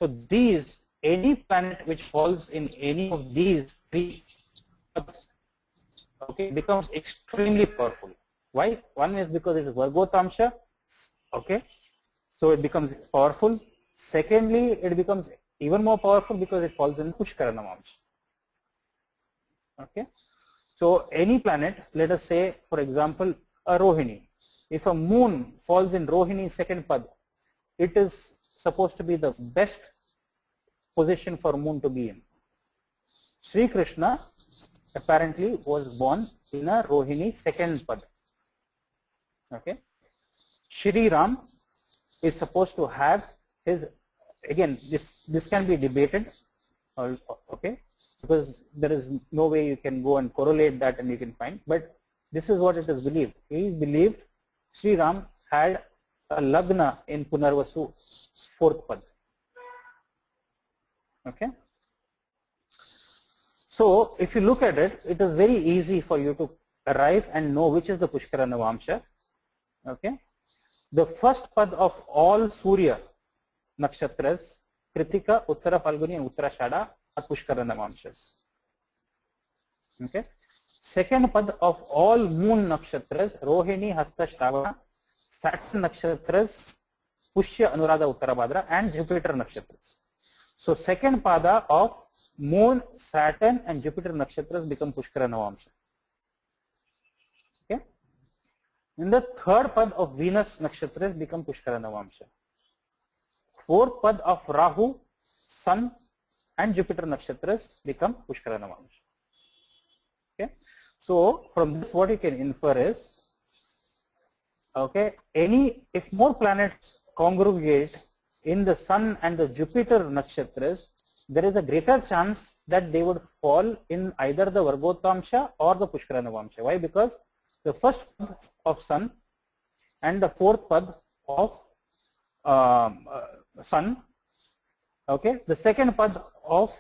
So these, any planet which falls in any of these 3 pads, okay, becomes extremely powerful. Why? One is because it is Vargotamsha, okay, so it becomes powerful. Secondly, it becomes even more powerful because it falls in Pushkara Navamsha. Okay, so any planet, let us say for example a Rohini, if a moon falls in Rohini second pad, it is supposed to be the best position for moon to be in. Sri Krishna apparently was born in a Rohini second pad. Okay, Shri Ram is supposed to have his, again this can be debated, okay, because there is no way you can go and correlate that and you can find, but this is what it is believed. It is believed Sri Ram had a Lagna in Punarvasu fourth pad. Okay. So if you look at it, it is very easy for you to arrive and know which is the Pushkara Navamsha. Okay. The first pad of all Surya nakshatras, Kritika, Uttara Falguni and Uttarashada are Pushkara Navamshas. Okay. Second pad of all moon nakshatras, Rohini, Hasta, Shravana, Saturn nakshatras, Pushya, Anuradha, Uttarabhadra and Jupiter nakshatras. So second pada of Moon, Saturn and Jupiter nakshatras become Pushkara Navamsha. Okay. In the third pad of Venus nakshatras become Pushkara Navamsha. Fourth pad of Rahu, Sun and Jupiter nakshatras become Pushkara Navamsha. Okay. So from this what you can infer is, okay, if more planets congregate in the Sun and the Jupiter nakshatras, there is a greater chance that they would fall in either the Vargotamsha or the Pushkara Navamsha. Why? Because the first pad of Sun and the fourth pad of Sun, okay, the second pad of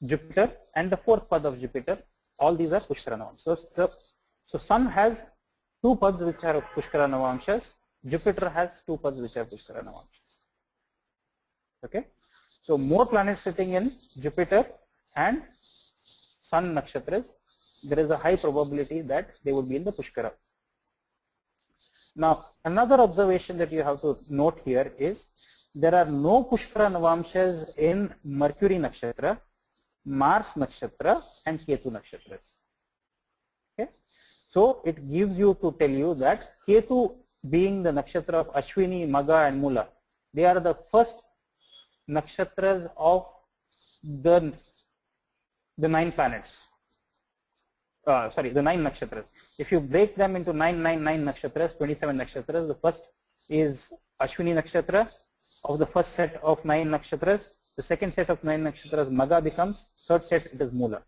Jupiter and the fourth pad of Jupiter, all these are Pushkara Navamshas. So Sun has two pads which are Pushkara Navamshas, Jupiter has two pads which are Pushkara Navamshas. Okay. So more planets sitting in Jupiter and Sun nakshatras, there is a high probability that they would be in the Pushkara. Now another observation that you have to note here is there are no Pushkara Navamshas in Mercury nakshatra, Mars nakshatra and Ketu nakshatras. Okay. So it gives you to tell you that Ketu being the nakshatra of Ashwini, Magha and Mula, they are the first nakshatras of the 9 planets. The 9 nakshatras. If you break them into 999 nakshatras, 27 nakshatras, the first is Ashwini nakshatra of the first set of 9 nakshatras. The second set of 9 nakshatras Magha becomes, third set it is Mula.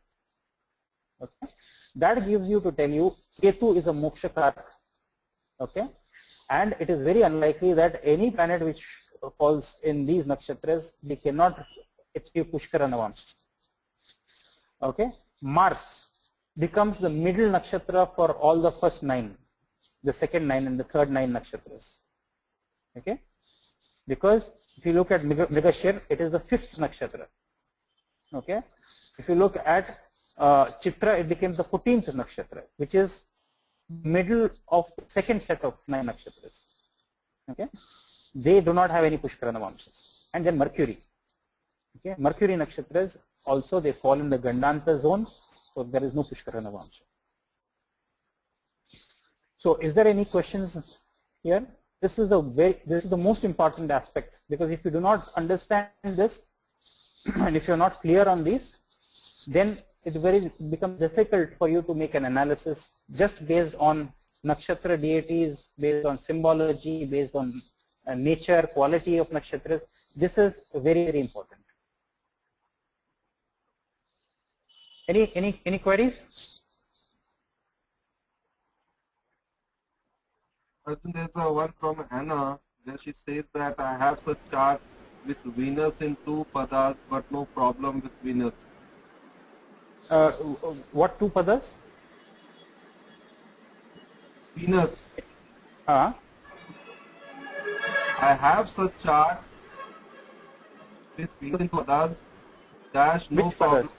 Okay. That gives you to tell you Ketu is a moksha karak. Okay. And it is very unlikely that any planet which falls in these nakshatras, they cannot achieve Pushkara Navamsha. Okay. Mars becomes the middle nakshatra for all the first 9, the second 9 and the third 9 nakshatras. Okay. Because if you look at Mrigashir, it is the 5th nakshatra. Okay. If you look at Chitra, it becomes the 14th nakshatra, which is middle of the second set of 9 nakshatras. Okay. They do not have any Pushkara Navamshas. And then Mercury. Okay. Mercury nakshatras also they fall in the Gandanta zone, so there is no Pushkara Navamsha. So is there any questions here? This is the most important aspect, because if you do not understand this and if you are not clear on these, then it becomes difficult for you to make an analysis just based on nakshatra deities, based on symbology, based on nature, quality of nakshatras. This is very, very important. Any queries? Arjun, there's a one from Anna where she says that I have such chart with Venus in 2 padas but no problem with Venus. What 2 padas? Venus. I have such chart with Venus in 2 padas dash no Which problem. padas?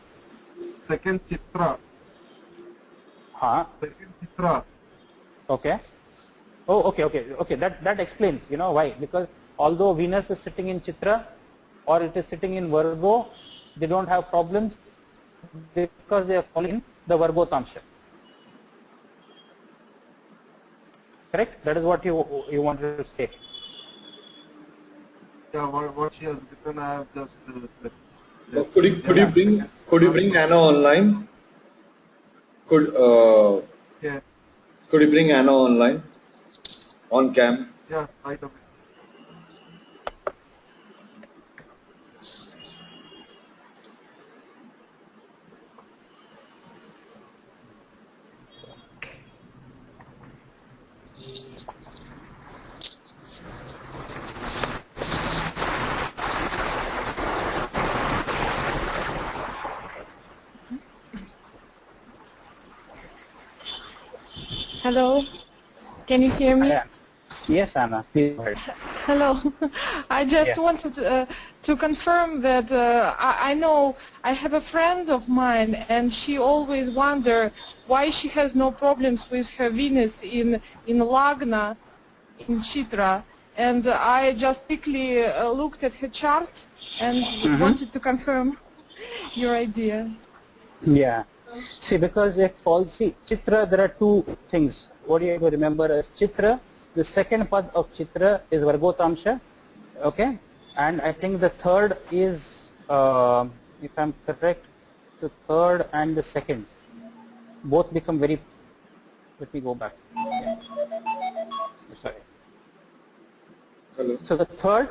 Second Chitra. Second Chitra. Okay. Oh, okay. That explains, you know why. Because although Venus is sitting in Chitra or it is sitting in Virgo, they don't have problems because they are falling in the Virgo Tamsha. Correct? That is what you wanted to say. Yeah, what she has written, I have just said. Could you bring Anna online? Could you bring Anna online on cam? Yeah, right away. Hello, can you hear me? Yeah. Yes, Anna. Please go ahead. Hello. I just Yeah. wanted to confirm that I know I have a friend of mine, and she always wonder why she has no problems with her Venus in Lagna, in Chitra, and I just quickly looked at her chart and wanted to confirm your idea. Yeah. See, because it falls, see, Chitra, there are two things. What you have to remember is Chitra, the second pad of Chitra is Vargotamsha, okay? And I think the third is, if I'm correct, the third and the second both become very, let me go back. Yeah. Sorry. Hello. So the third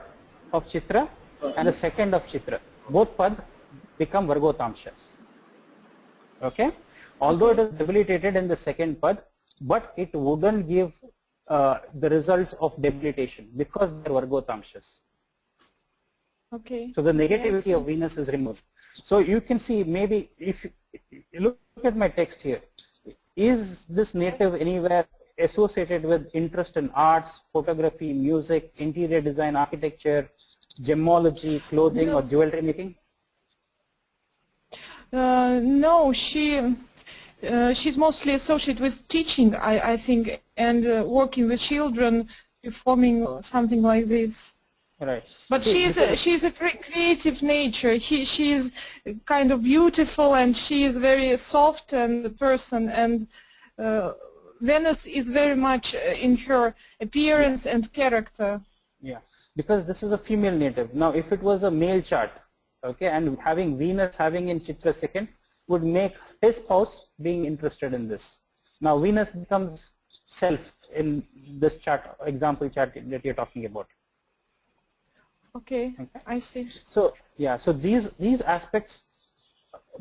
of Chitra and the second of Chitra, both pad become Vargotamshas. Okay, although it is debilitated in the second pad, but it wouldn't give the results of debilitation because they are Vargotamshas. Okay. So the negativity of Venus is removed. So you can see, maybe if you look at my text here, is this native anywhere associated with interest in arts, photography, music, interior design, architecture, gemology, clothing, or jewelry making? No, she's mostly associated with teaching, I think, and working with children, performing something like this. Right. But she's a creative nature. She is kind of beautiful, and she is very soft and person, and Venus is very much in her appearance and character. Yeah, because this is a female native. Now, if it was a male chart, okay, and having Venus having in Chitra second would make his spouse being interested in this. Now, Venus becomes self in this chart, example chart that you're talking about. Okay, I see. So, yeah, so these aspects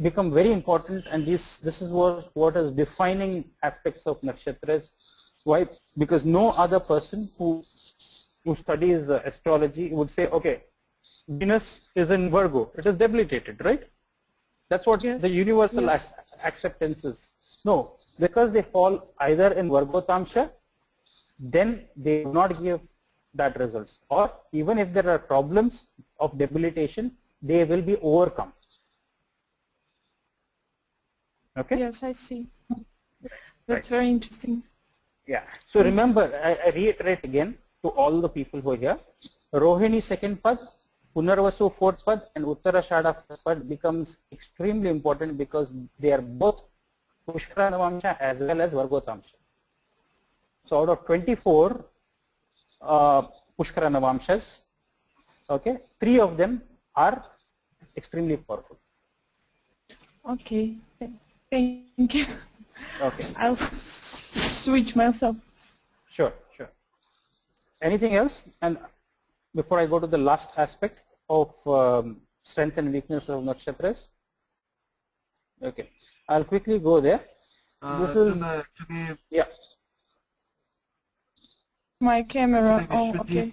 become very important, and this is what is defining aspects of nakshatras. Why? Because no other person who studies astrology would say, okay, Venus is in Virgo, it is debilitated, right? That's what the universal acceptance is. No, because they fall either in Vargotamsha, then they do not give that results, or even if there are problems of debilitation, they will be overcome. Okay? Yes, I see. That's very interesting. Yeah. So remember, I reiterate again to all the people who are here, Rohini second pad, Punarvasu fourth pad, and Uttarashadha first pad becomes extremely important because they are both Pushkara Navamsha as well as Vargotamsha. So out of 24 Pushkara Navamshas, okay, 3 of them are extremely powerful. Okay, thank you. Okay. I'll switch myself. Sure, sure. Anything else? And before I go to the last aspect of strength and weakness of nakshatras, okay, I'll quickly go there. This is actually, yeah. My camera. Oh, okay.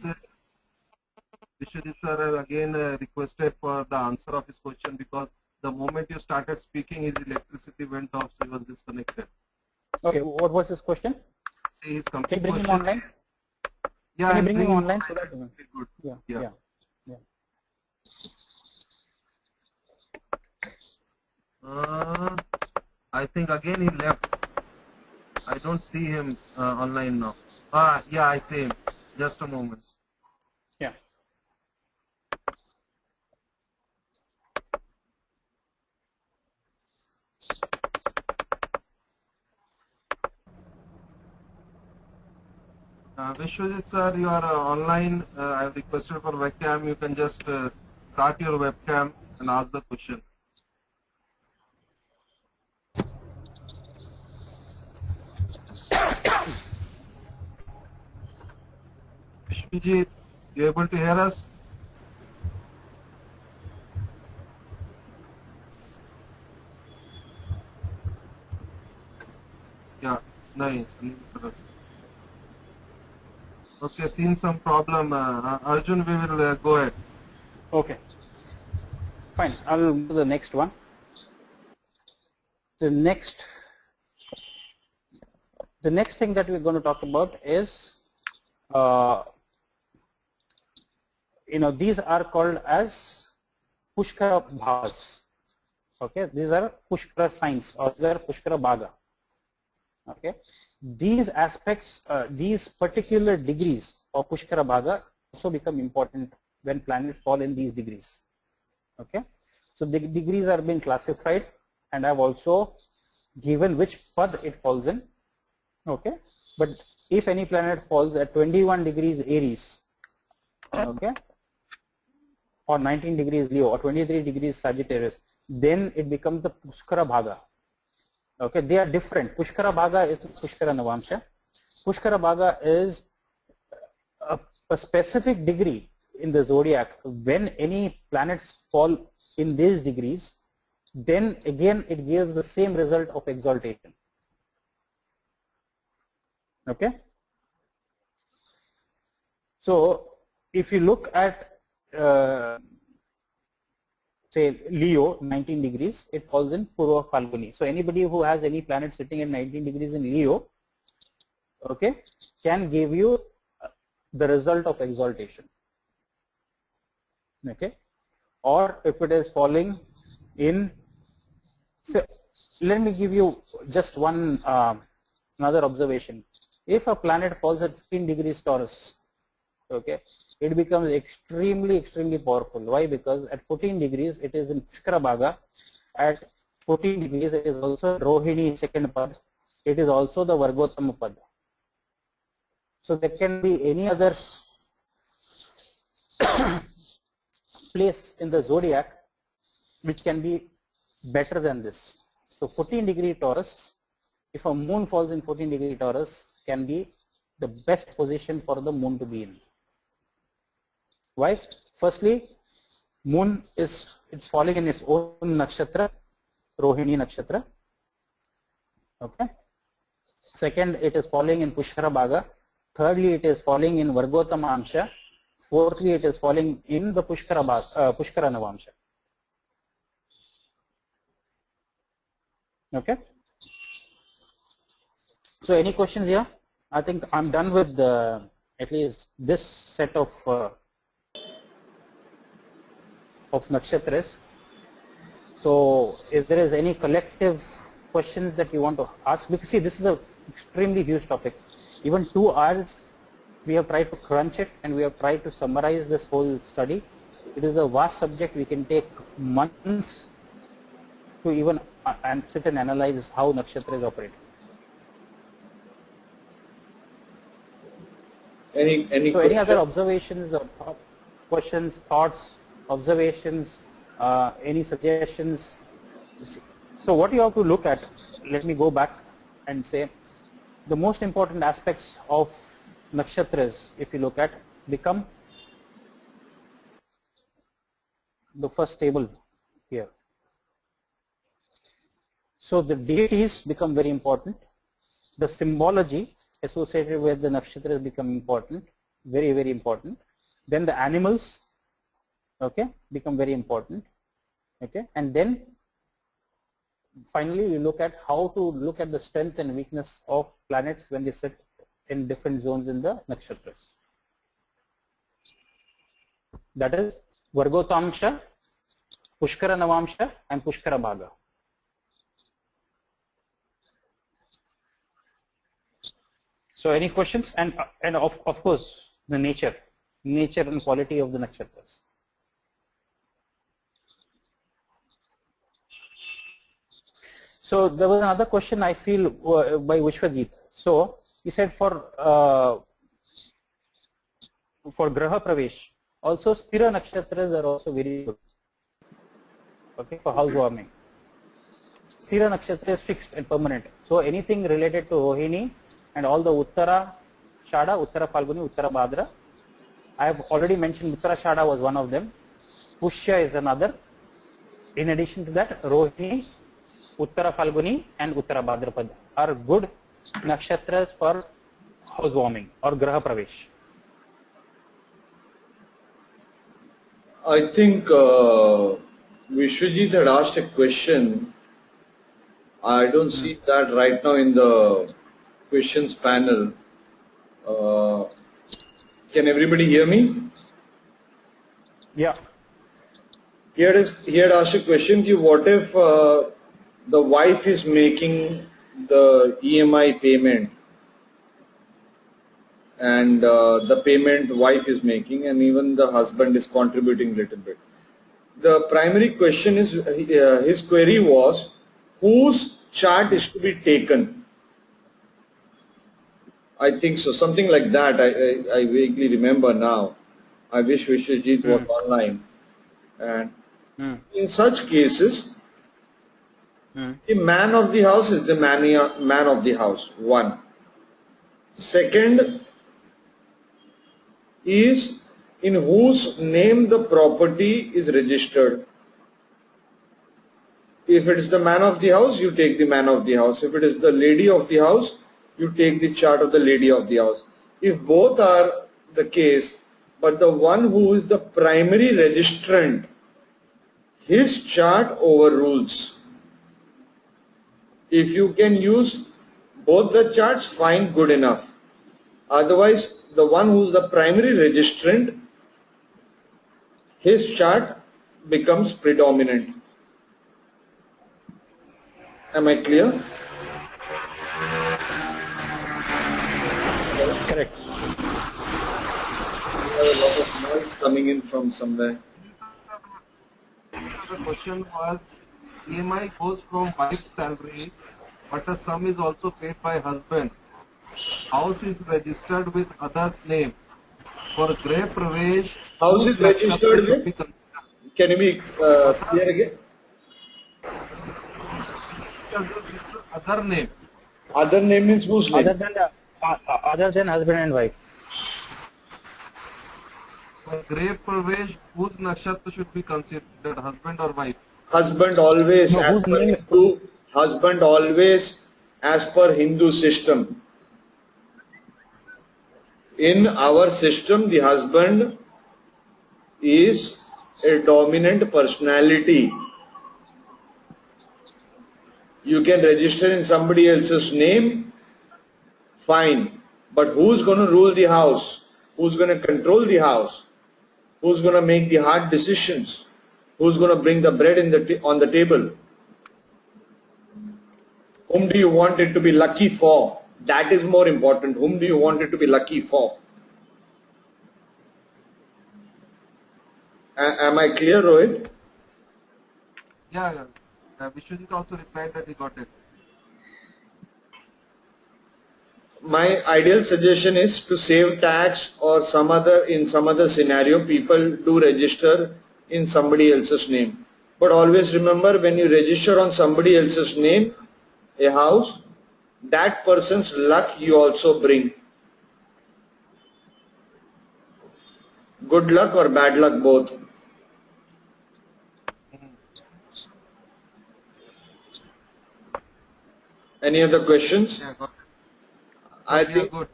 Vishwajit sir again requested for the answer of his question because the moment you started speaking, his electricity went off, so he was disconnected. Okay, what was his question? See his Can complete you bring him question. online? Yeah, Can you I'm bring him bringing online so that good. yeah, Yeah. yeah. I think again he left. I don't see him online now. Yeah, I see him. Just a moment. Yeah. Vishwajit sir, you are online. I have requested for webcam. You can just start your webcam and ask the question. Vishwajit, you able to hear us? Yeah, nice. Okay, seen some problem. Arjun, we will go ahead. Okay. Fine. I'll go to the next one. The next The next thing that we're going to talk about is, these are called as Pushkara Bhavas. Okay, these are Pushkara signs, or these are Pushkara Bhaga. Okay, these aspects, these particular degrees of Pushkara Bhaga also become important when planets fall in these degrees. Okay, so the degrees are being classified, and I've also given which pad it falls in. Okay, but if any planet falls at 21 degrees Aries, okay, or 19 degrees Leo, or 23 degrees Sagittarius, then it becomes the Pushkara Bhaga. Okay, they are different. Pushkara Bhaga is Pushkara Navamsha. Pushkara Bhaga is a specific degree in the zodiac. When any planets fall in these degrees, then again it gives the same result of exaltation. Okay. So if you look at say Leo, 19 degrees, it falls in Purva Falguni. So anybody who has any planet sitting at 19 degrees in Leo, okay, can give you the result of exaltation. Okay, or if it is falling in, so let me give you just one another observation. If a planet falls at 15 degrees Taurus, okay, it becomes extremely powerful. Why? Because at 14 degrees it is in Pushkara Bhaga. At 14 degrees it is also Rohini second pad. It is also the Vargottama pad. So there can be any other place in the zodiac which can be better than this. So 14 degree Taurus, if a moon falls in 14 degree Taurus, can be the best position for the moon to be in. Why? Firstly, moon it's falling in its own nakshatra, Rohini nakshatra. Okay. Second, it is falling in Pushkara Bhaga. Thirdly, it is falling in Vargottama Amsha. Fourthly, it is falling in the Pushkara Navamsha. Okay. So any questions here? I think I'm done with at least this set of nakshatras. So if there is any collective questions that you want to ask, because see, this is a extremely huge topic. Even 2 hours we have tried to crunch it, and we have tried to summarize this whole study. It is a vast subject. We can take months to even and sit and analyze how nakshatras operate. Any so any other observations or questions, thoughts, observations, any suggestions? So what you have to look at, let me go back and say, the most important aspects of nakshatras, if you look at, become the first table here. So the deities become very important. The symbology associated with the nakshatras become important, very important. Then the animals, okay, become very important. Okay, and then finally we look at how to look at the strength and weakness of planets when they sit in different zones in the nakshatras. That is Vargotamsha, Pushkara Navamsha and Pushkara Bhaga. So any questions? And of course the nature and quality of the nakshatras. So there was another question I feel by Vishwajit. So he said for Graha Pravesh, also Sthira Nakshatras are also very good. Okay, for housewarming. Sthira Nakshatra is fixed and permanent. So anything related to Rohini and all the Uttara Shada, Uttara Falguni, Uttara Bhadra. I have already mentioned Uttara Shada was one of them. Pushya is another. In addition to that, Rohini, Uttara Falguni and Uttara Bhadrapad are good nakshatras for housewarming or Graha Pravesh. I think Vishwajit had asked a question. I don't see that right now in the questions panel. Can everybody hear me? Yeah. He had asked a question, what if the wife is making the EMI payment and the payment wife is making and even the husband is contributing a little bit. The primary question is, his query was, whose chart is to be taken? I think so, something like that. I vaguely remember now. I wish Vishwajit was online. And in such cases, the man of the house is the man of the house, one. Second is in whose name the property is registered. If it is the man of the house, you take the man of the house. If it is the lady of the house, you take the chart of the lady of the house. If both are the case, but the one who is the primary registrant, his chart overrules. If you can use both the charts, fine, good enough. Otherwise, the one who is the primary registrant, his chart becomes predominant. Am I clear? Correct. We have a lot of noise coming in from somewhere. The question was, EMI goes from wife's salary, but a sum is also paid by husband. House is registered with other's name. For Grey Pravesh, House is registered with? Can you be clear again? Other name. Other name means whose name? Other than husband and wife. For Grey Pravesh, whose nakshatra should be considered, husband or wife? Husband always, No, as whose per name? Hindu, husband always as per Hindu system. In our system, the husband is a dominant personality. You can register in somebody else's name, fine. But who's going to rule the house? Who's going to control the house? Who's going to make the hard decisions? Who's going to bring the bread on the table? Whom do you want it to be lucky for? That is more important. Whom do you want it to be lucky for? Am I clear, Rohit? Yeah. Vishwajit also replied that he got it. My ideal suggestion is to save tax or in some other scenario, people do register in somebody else's name. But always remember, when you register on somebody else's name, a house, that person's luck you also bring. Good luck or bad luck, both. Any other questions? Yeah, got it.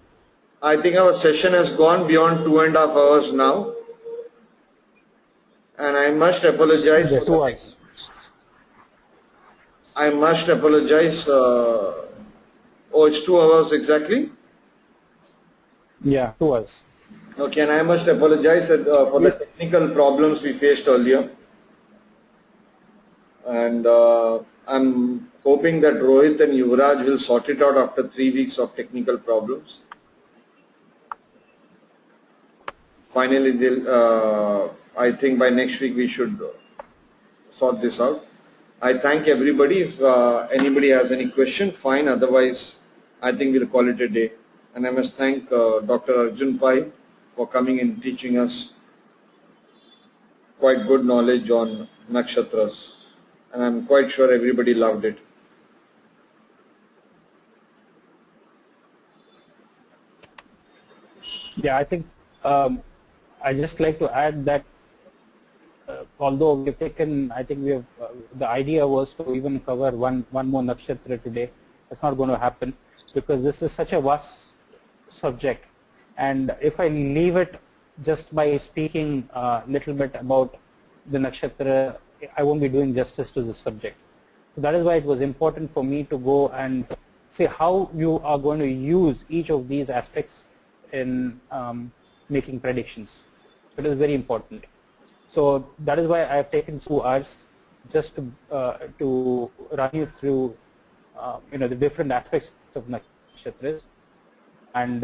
I think our session has gone beyond 2.5 hours now, and I must apologize. Yeah, 2 hours. I must apologize. Oh, it's 2 hours exactly? Yeah, 2 hours. Okay, and I must apologize for the technical problems we faced earlier. And I'm hoping that Rohit and Yuvraj will sort it out after 3 weeks of technical problems. Finally, I think by next week we should sort this out. I thank everybody. If anybody has any question, fine. Otherwise, I think we'll call it a day. And I must thank Dr. Arjun Pai for coming and teaching us quite good knowledge on Nakshatras. And I'm quite sure everybody loved it. Yeah, I think I just like to add that although we've taken, I think we have, the idea was to even cover one more nakshatra today. That's not going to happen because this is such a vast subject. And if I leave it just by speaking a little bit about the nakshatra, I won't be doing justice to this subject. So that is why it was important for me to go and say how you are going to use each of these aspects in making predictions. It is very important. So that is why I have taken 2 hours just to run you through the different aspects of nakshatras. And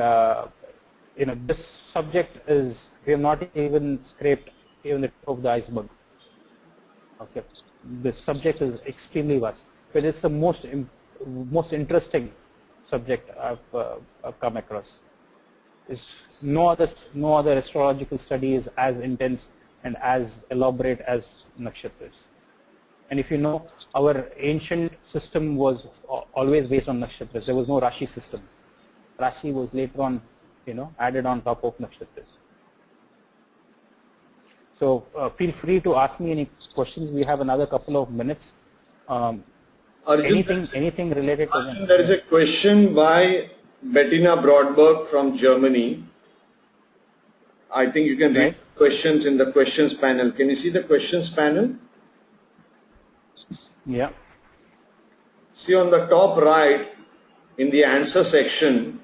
this subject is, we have not even scraped even the tip of the iceberg. Okay, the subject is extremely vast, but it's the most interesting subject I've come across. Is no other astrological study is as intense and as elaborate as nakshatras. And if you know, our ancient system was always based on nakshatras. There was no Rashi system. Rashi was later on, added on top of nakshatras. So feel free to ask me any questions. We have another couple of minutes. Arjun, anything related to them. There is a question by Bettina Brodberg from Germany. I think you can read questions in the questions panel. Can you see the questions panel? Yeah. See on the top right in the answer section.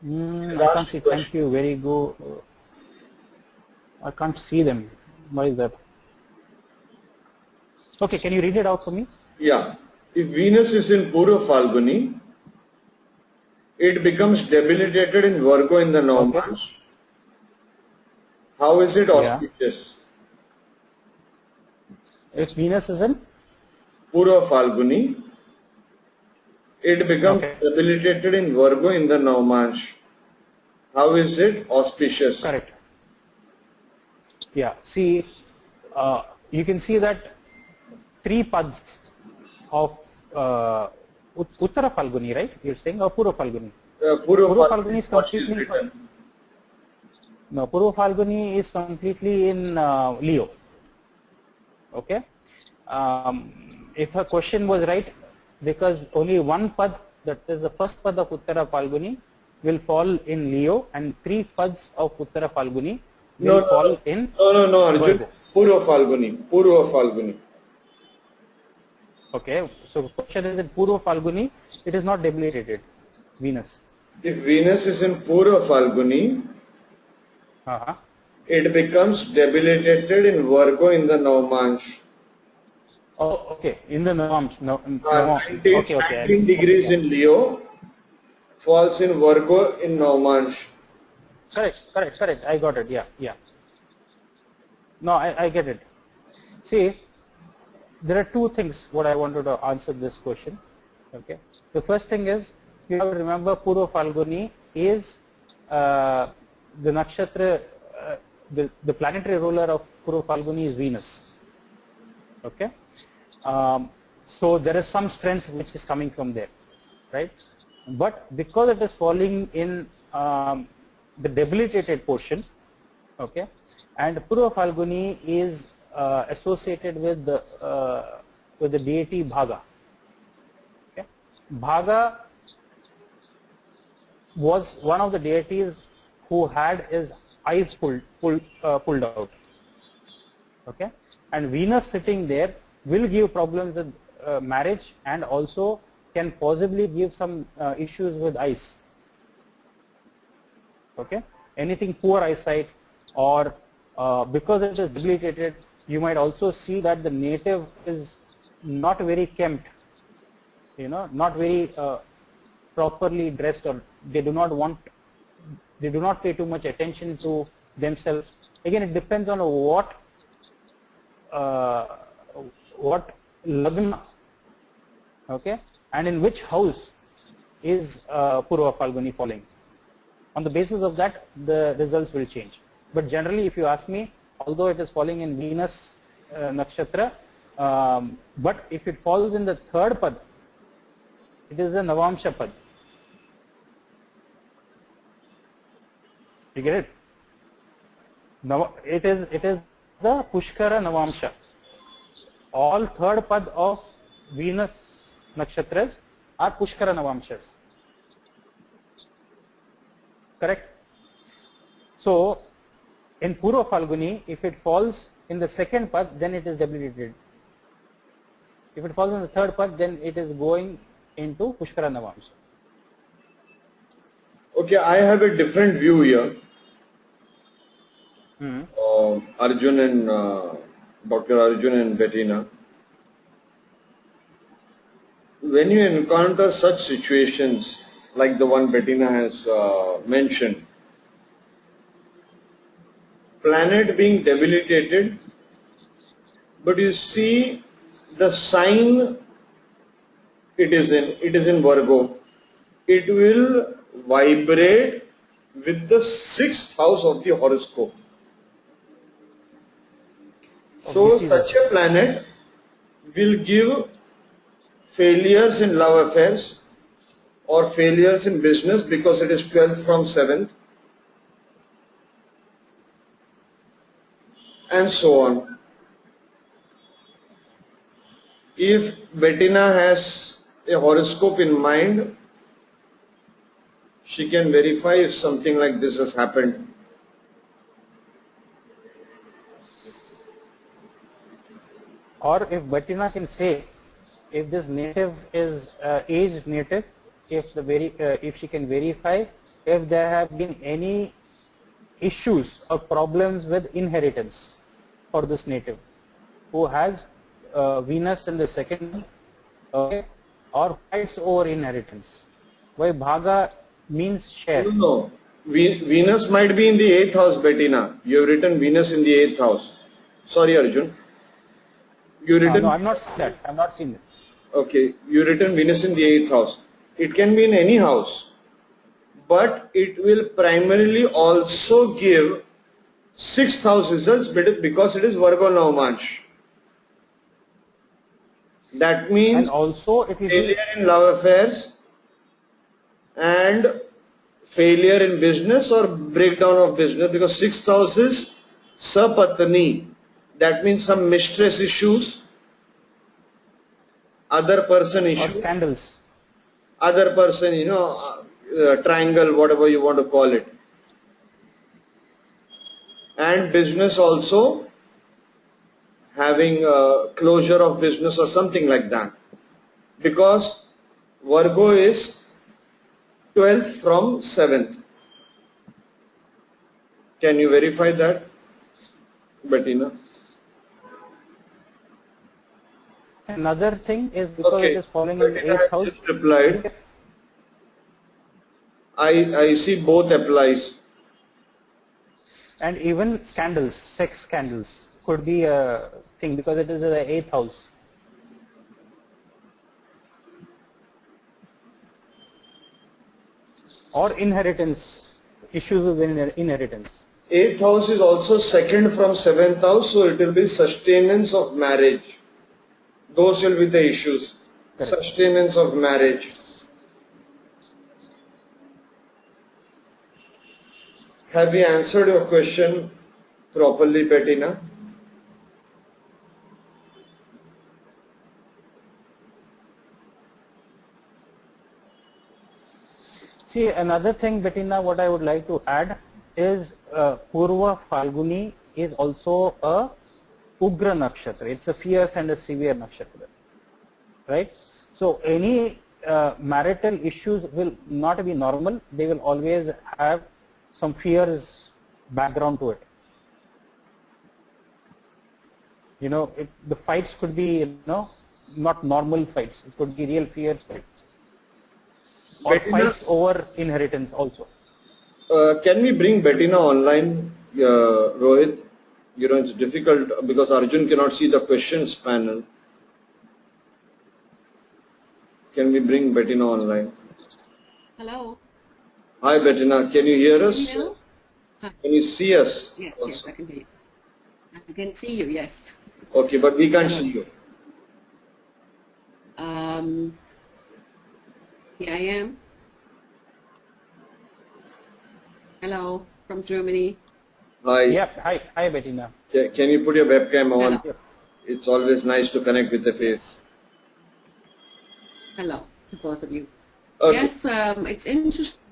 I can't see. Thank you. Very good. I can't see them. Why is that? Okay, can you read it out for me? Yeah. If Venus is in Purva Falguni, it becomes debilitated in Virgo in the Navamsha. Okay. How is it auspicious? If Venus is in Purva Falguni, it becomes debilitated in Virgo in the Navamsha. How is it auspicious? Correct. Yeah. See, you can see that 3 pads of Uttara Falguni, right? You're saying, or Purva Falguni? Purva Falguni is completely. No, Purva Falguni is completely in Leo. Okay. If her question was right, because only 1 pad, that is the first pad of Uttara Falguni, will fall in Leo, and 3 pads of Uttara Falguni will fall in. No, Arjun. Purva Falguni. Okay, so the question is in Purva Falguni, it is not debilitated, Venus. If Venus is in Purva Falguni, it becomes debilitated in Virgo in the Navamsha. Oh, okay, in the Navamsha. 19 degrees in Leo, falls in Virgo in Navamsha. Correct. I got it. Yeah. No, I get it. See, there are 2 things what I wanted to answer this question. Okay. The first thing is, you have to remember Purva Falguni is the nakshatra, the planetary ruler of Purva Falguni is Venus. Okay. So there is some strength which is coming from there, right? But because it is falling in the debilitated portion, okay, and Purva Falguni is associated with the deity Bhaga. Okay. Bhaga was one of the deities who had his eyes pulled out. Okay, and Venus sitting there will give problems with marriage, and also can possibly give some issues with eyes. Okay, anything poor eyesight, or because it is debilitated, you might also see that the native is not very kempt, not very properly dressed, or they do not pay too much attention to themselves. Again, it depends on what lagna, okay, and in which house is Purva Falguni falling. On the basis of that, the results will change. But generally, if you ask me, although it is falling in Venus nakshatra, but if it falls in the 3rd pad, it is a Navamsha pad. You get it? Now it is the Pushkara Navamsha. All 3rd pad of Venus nakshatras are Pushkara Navamshas. Correct? So in Purva Falguni, if it falls in the 2nd pad, then it is debilitated. If it falls in the third path, then it is going into Pushkara Navamsa. Okay, I have a different view here. Arjun and Dr. Arjun and Bettina. When you encounter such situations like the one Bettina has mentioned, planet being debilitated, but you see the sign it is in Virgo, it will vibrate with the 6th house of the horoscope. So such a planet will give failures in love affairs or failures in business because it is 12th from 7th and so on. If Bettina has a horoscope in mind, she can verify if something like this has happened. Or if Bettina can say, if this native is aged native, if she can verify if there have been any issues or problems with inheritance for this native who has Venus in the second, okay, or fights over inheritance. Why Bhaga means share. No, Venus might be in the 8th house, Bettina. You have written Venus in the 8th house. Sorry, Arjun. You written. No, I'm not seen that. I'm not seen it. Okay, you written Venus in the 8th house. It can be in any house, but it will primarily also give 6th house results because it is Virgo Navamsa. That means and also it will failure in love affairs and failure in business or breakdown of business, because 6th house is Sapatani. That means some mistress issues, other person issues, or scandals. other person, triangle, whatever you want to call it. And business also having a closure of business or something like that. Because Virgo is 12th from 7th. Can you verify that, Bettina? Another thing is because it is falling in the Bettina 8th house. just replied. I see both applies. And even scandals, sex scandals could be a thing because it is in the 8th house. Or inheritance, issues with inheritance. 8th house is also second from 7th house, so it will be sustenance of marriage. Those will be the issues. Correct. Sustenance of marriage. Have we answered your question properly, Bettina? See, another thing, Bettina, what I would like to add is Purva Falguni is also a Ugra Nakshatra. It's a fierce and a severe Nakshatra, right? So any marital issues will not be normal. They will always have some fears background to it. The fights could be, not normal fights. It could be real fierce fights. Or Bettina, fights over inheritance also. can we bring Bettina online, Rohit? It's difficult because Arjun cannot see the questions panel. Can we bring Bettina online? Hello. Hi, Bettina. Can you hear us? Hello. Can you see us? Yes, also? yes, I can hear you. I can see you, yes. Okay, but we can't see you. Here I am. Hello, from Germany. Hi. Yep. Hi, Bettina. Can you put your webcam on? Hello. It's always nice to connect with the face. Hello to both of you. Okay. Yes, it's interesting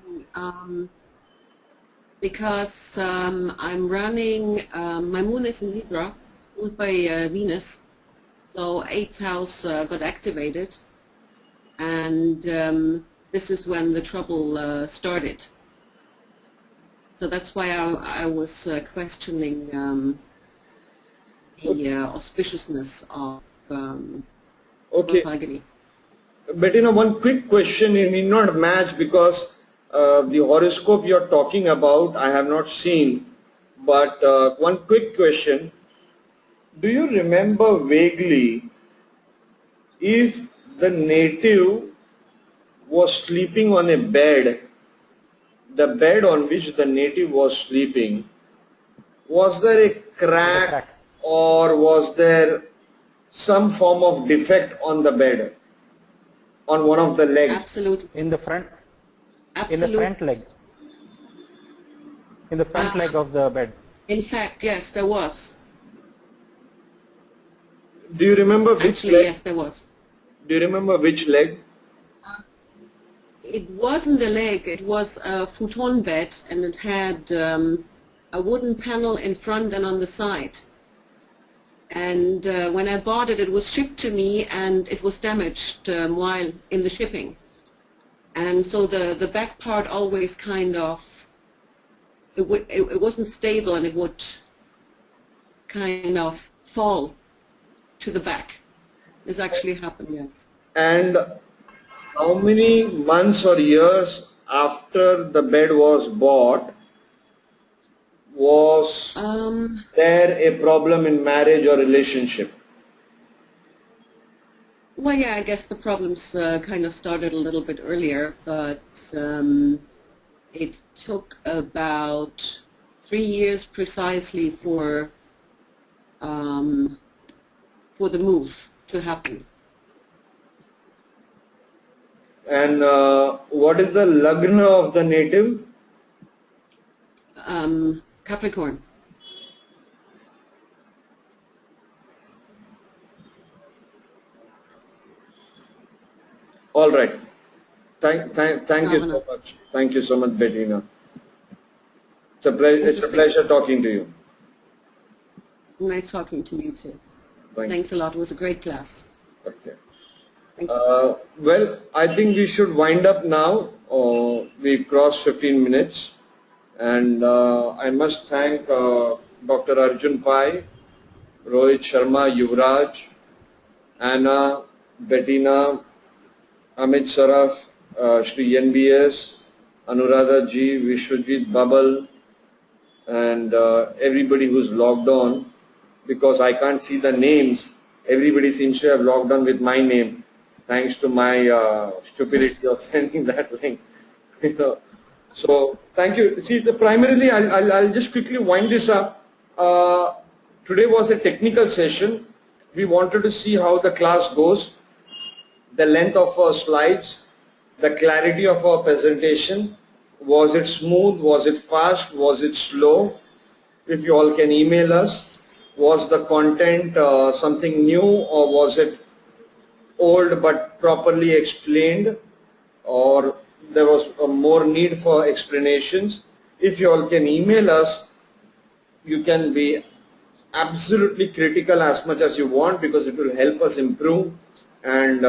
because I'm running, my moon is in Libra, ruled by Venus. So 8th house got activated, and this is when the trouble started. So that's why I was questioning the auspiciousness of Okay. Phalguni. But one quick question, it need not match because the horoscope you're talking about I have not seen, but one quick question. Do you remember vaguely if the native was sleeping on a bed, the bed on which the native was sleeping, was there a crack or was there some form of defect on the bed, on one of the legs? Absolutely. In the front, Absolutely. in the front leg, in the front leg of the bed. In fact, yes, there was. Do you remember which Actually, leg? yes, there was. Do you remember which leg? It wasn't a leg, it was a futon bed, and it had a wooden panel in front and on the side. And when I bought it, it was shipped to me and it was damaged while in the shipping. And so the back part always kind of, it wasn't stable, and it would kind of fall to the back. This actually happened, yes. And how many months or years after the bed was bought was there a problem in marriage or relationship? Well, yeah, I guess the problems kind of started a little bit earlier, but it took about 3 years precisely for the move to happen. And what is the lagna of the native? Capricorn. All right. Thank you so much. Thank you so much, Bettina. It's a pleasure talking to you. Nice talking to you too. Thank Thanks a lot. It was a great class. Okay. Thank you. Well, I think we should wind up now. We crossed 15 minutes. And I must thank Dr. Arjun Pai, Rohit Sharma, Yuvraj, Anna, Bettina, Amit Saraf, Shri NBS, Anuradha Ji, Vishwajit Babal, and everybody who's logged on, because I can't see the names. Everybody seems to have logged on with my name, thanks to my stupidity of sending that link. So thank you. See, primarily I'll just quickly wind this up. Today was a technical session. We wanted to see how the class goes, the length of our slides, the clarity of our presentation. Was it smooth? Was it fast? Was it slow? If you all can email us. Was the content something new, or was it old but properly explained, or there was more need for explanations? If you all can email us, you can be absolutely critical as much as you want, because it will help us improve. And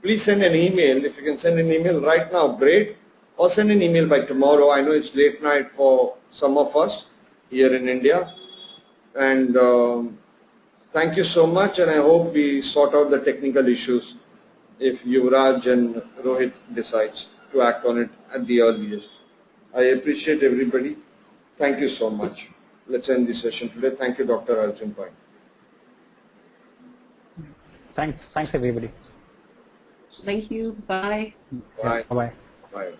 please send an email. If you can send an email right now, great, or send an email by tomorrow. I know it's late night for some of us here in India. And thank you so much, and I hope we sort out the technical issues if Yuvraj and Rohit decides to act on it at the earliest. I appreciate everybody. Thank you so much. Let's end this session today. Thank you, Dr. Arjun Pai. Thanks everybody. Thank you. Bye. Bye. Bye-bye. Bye.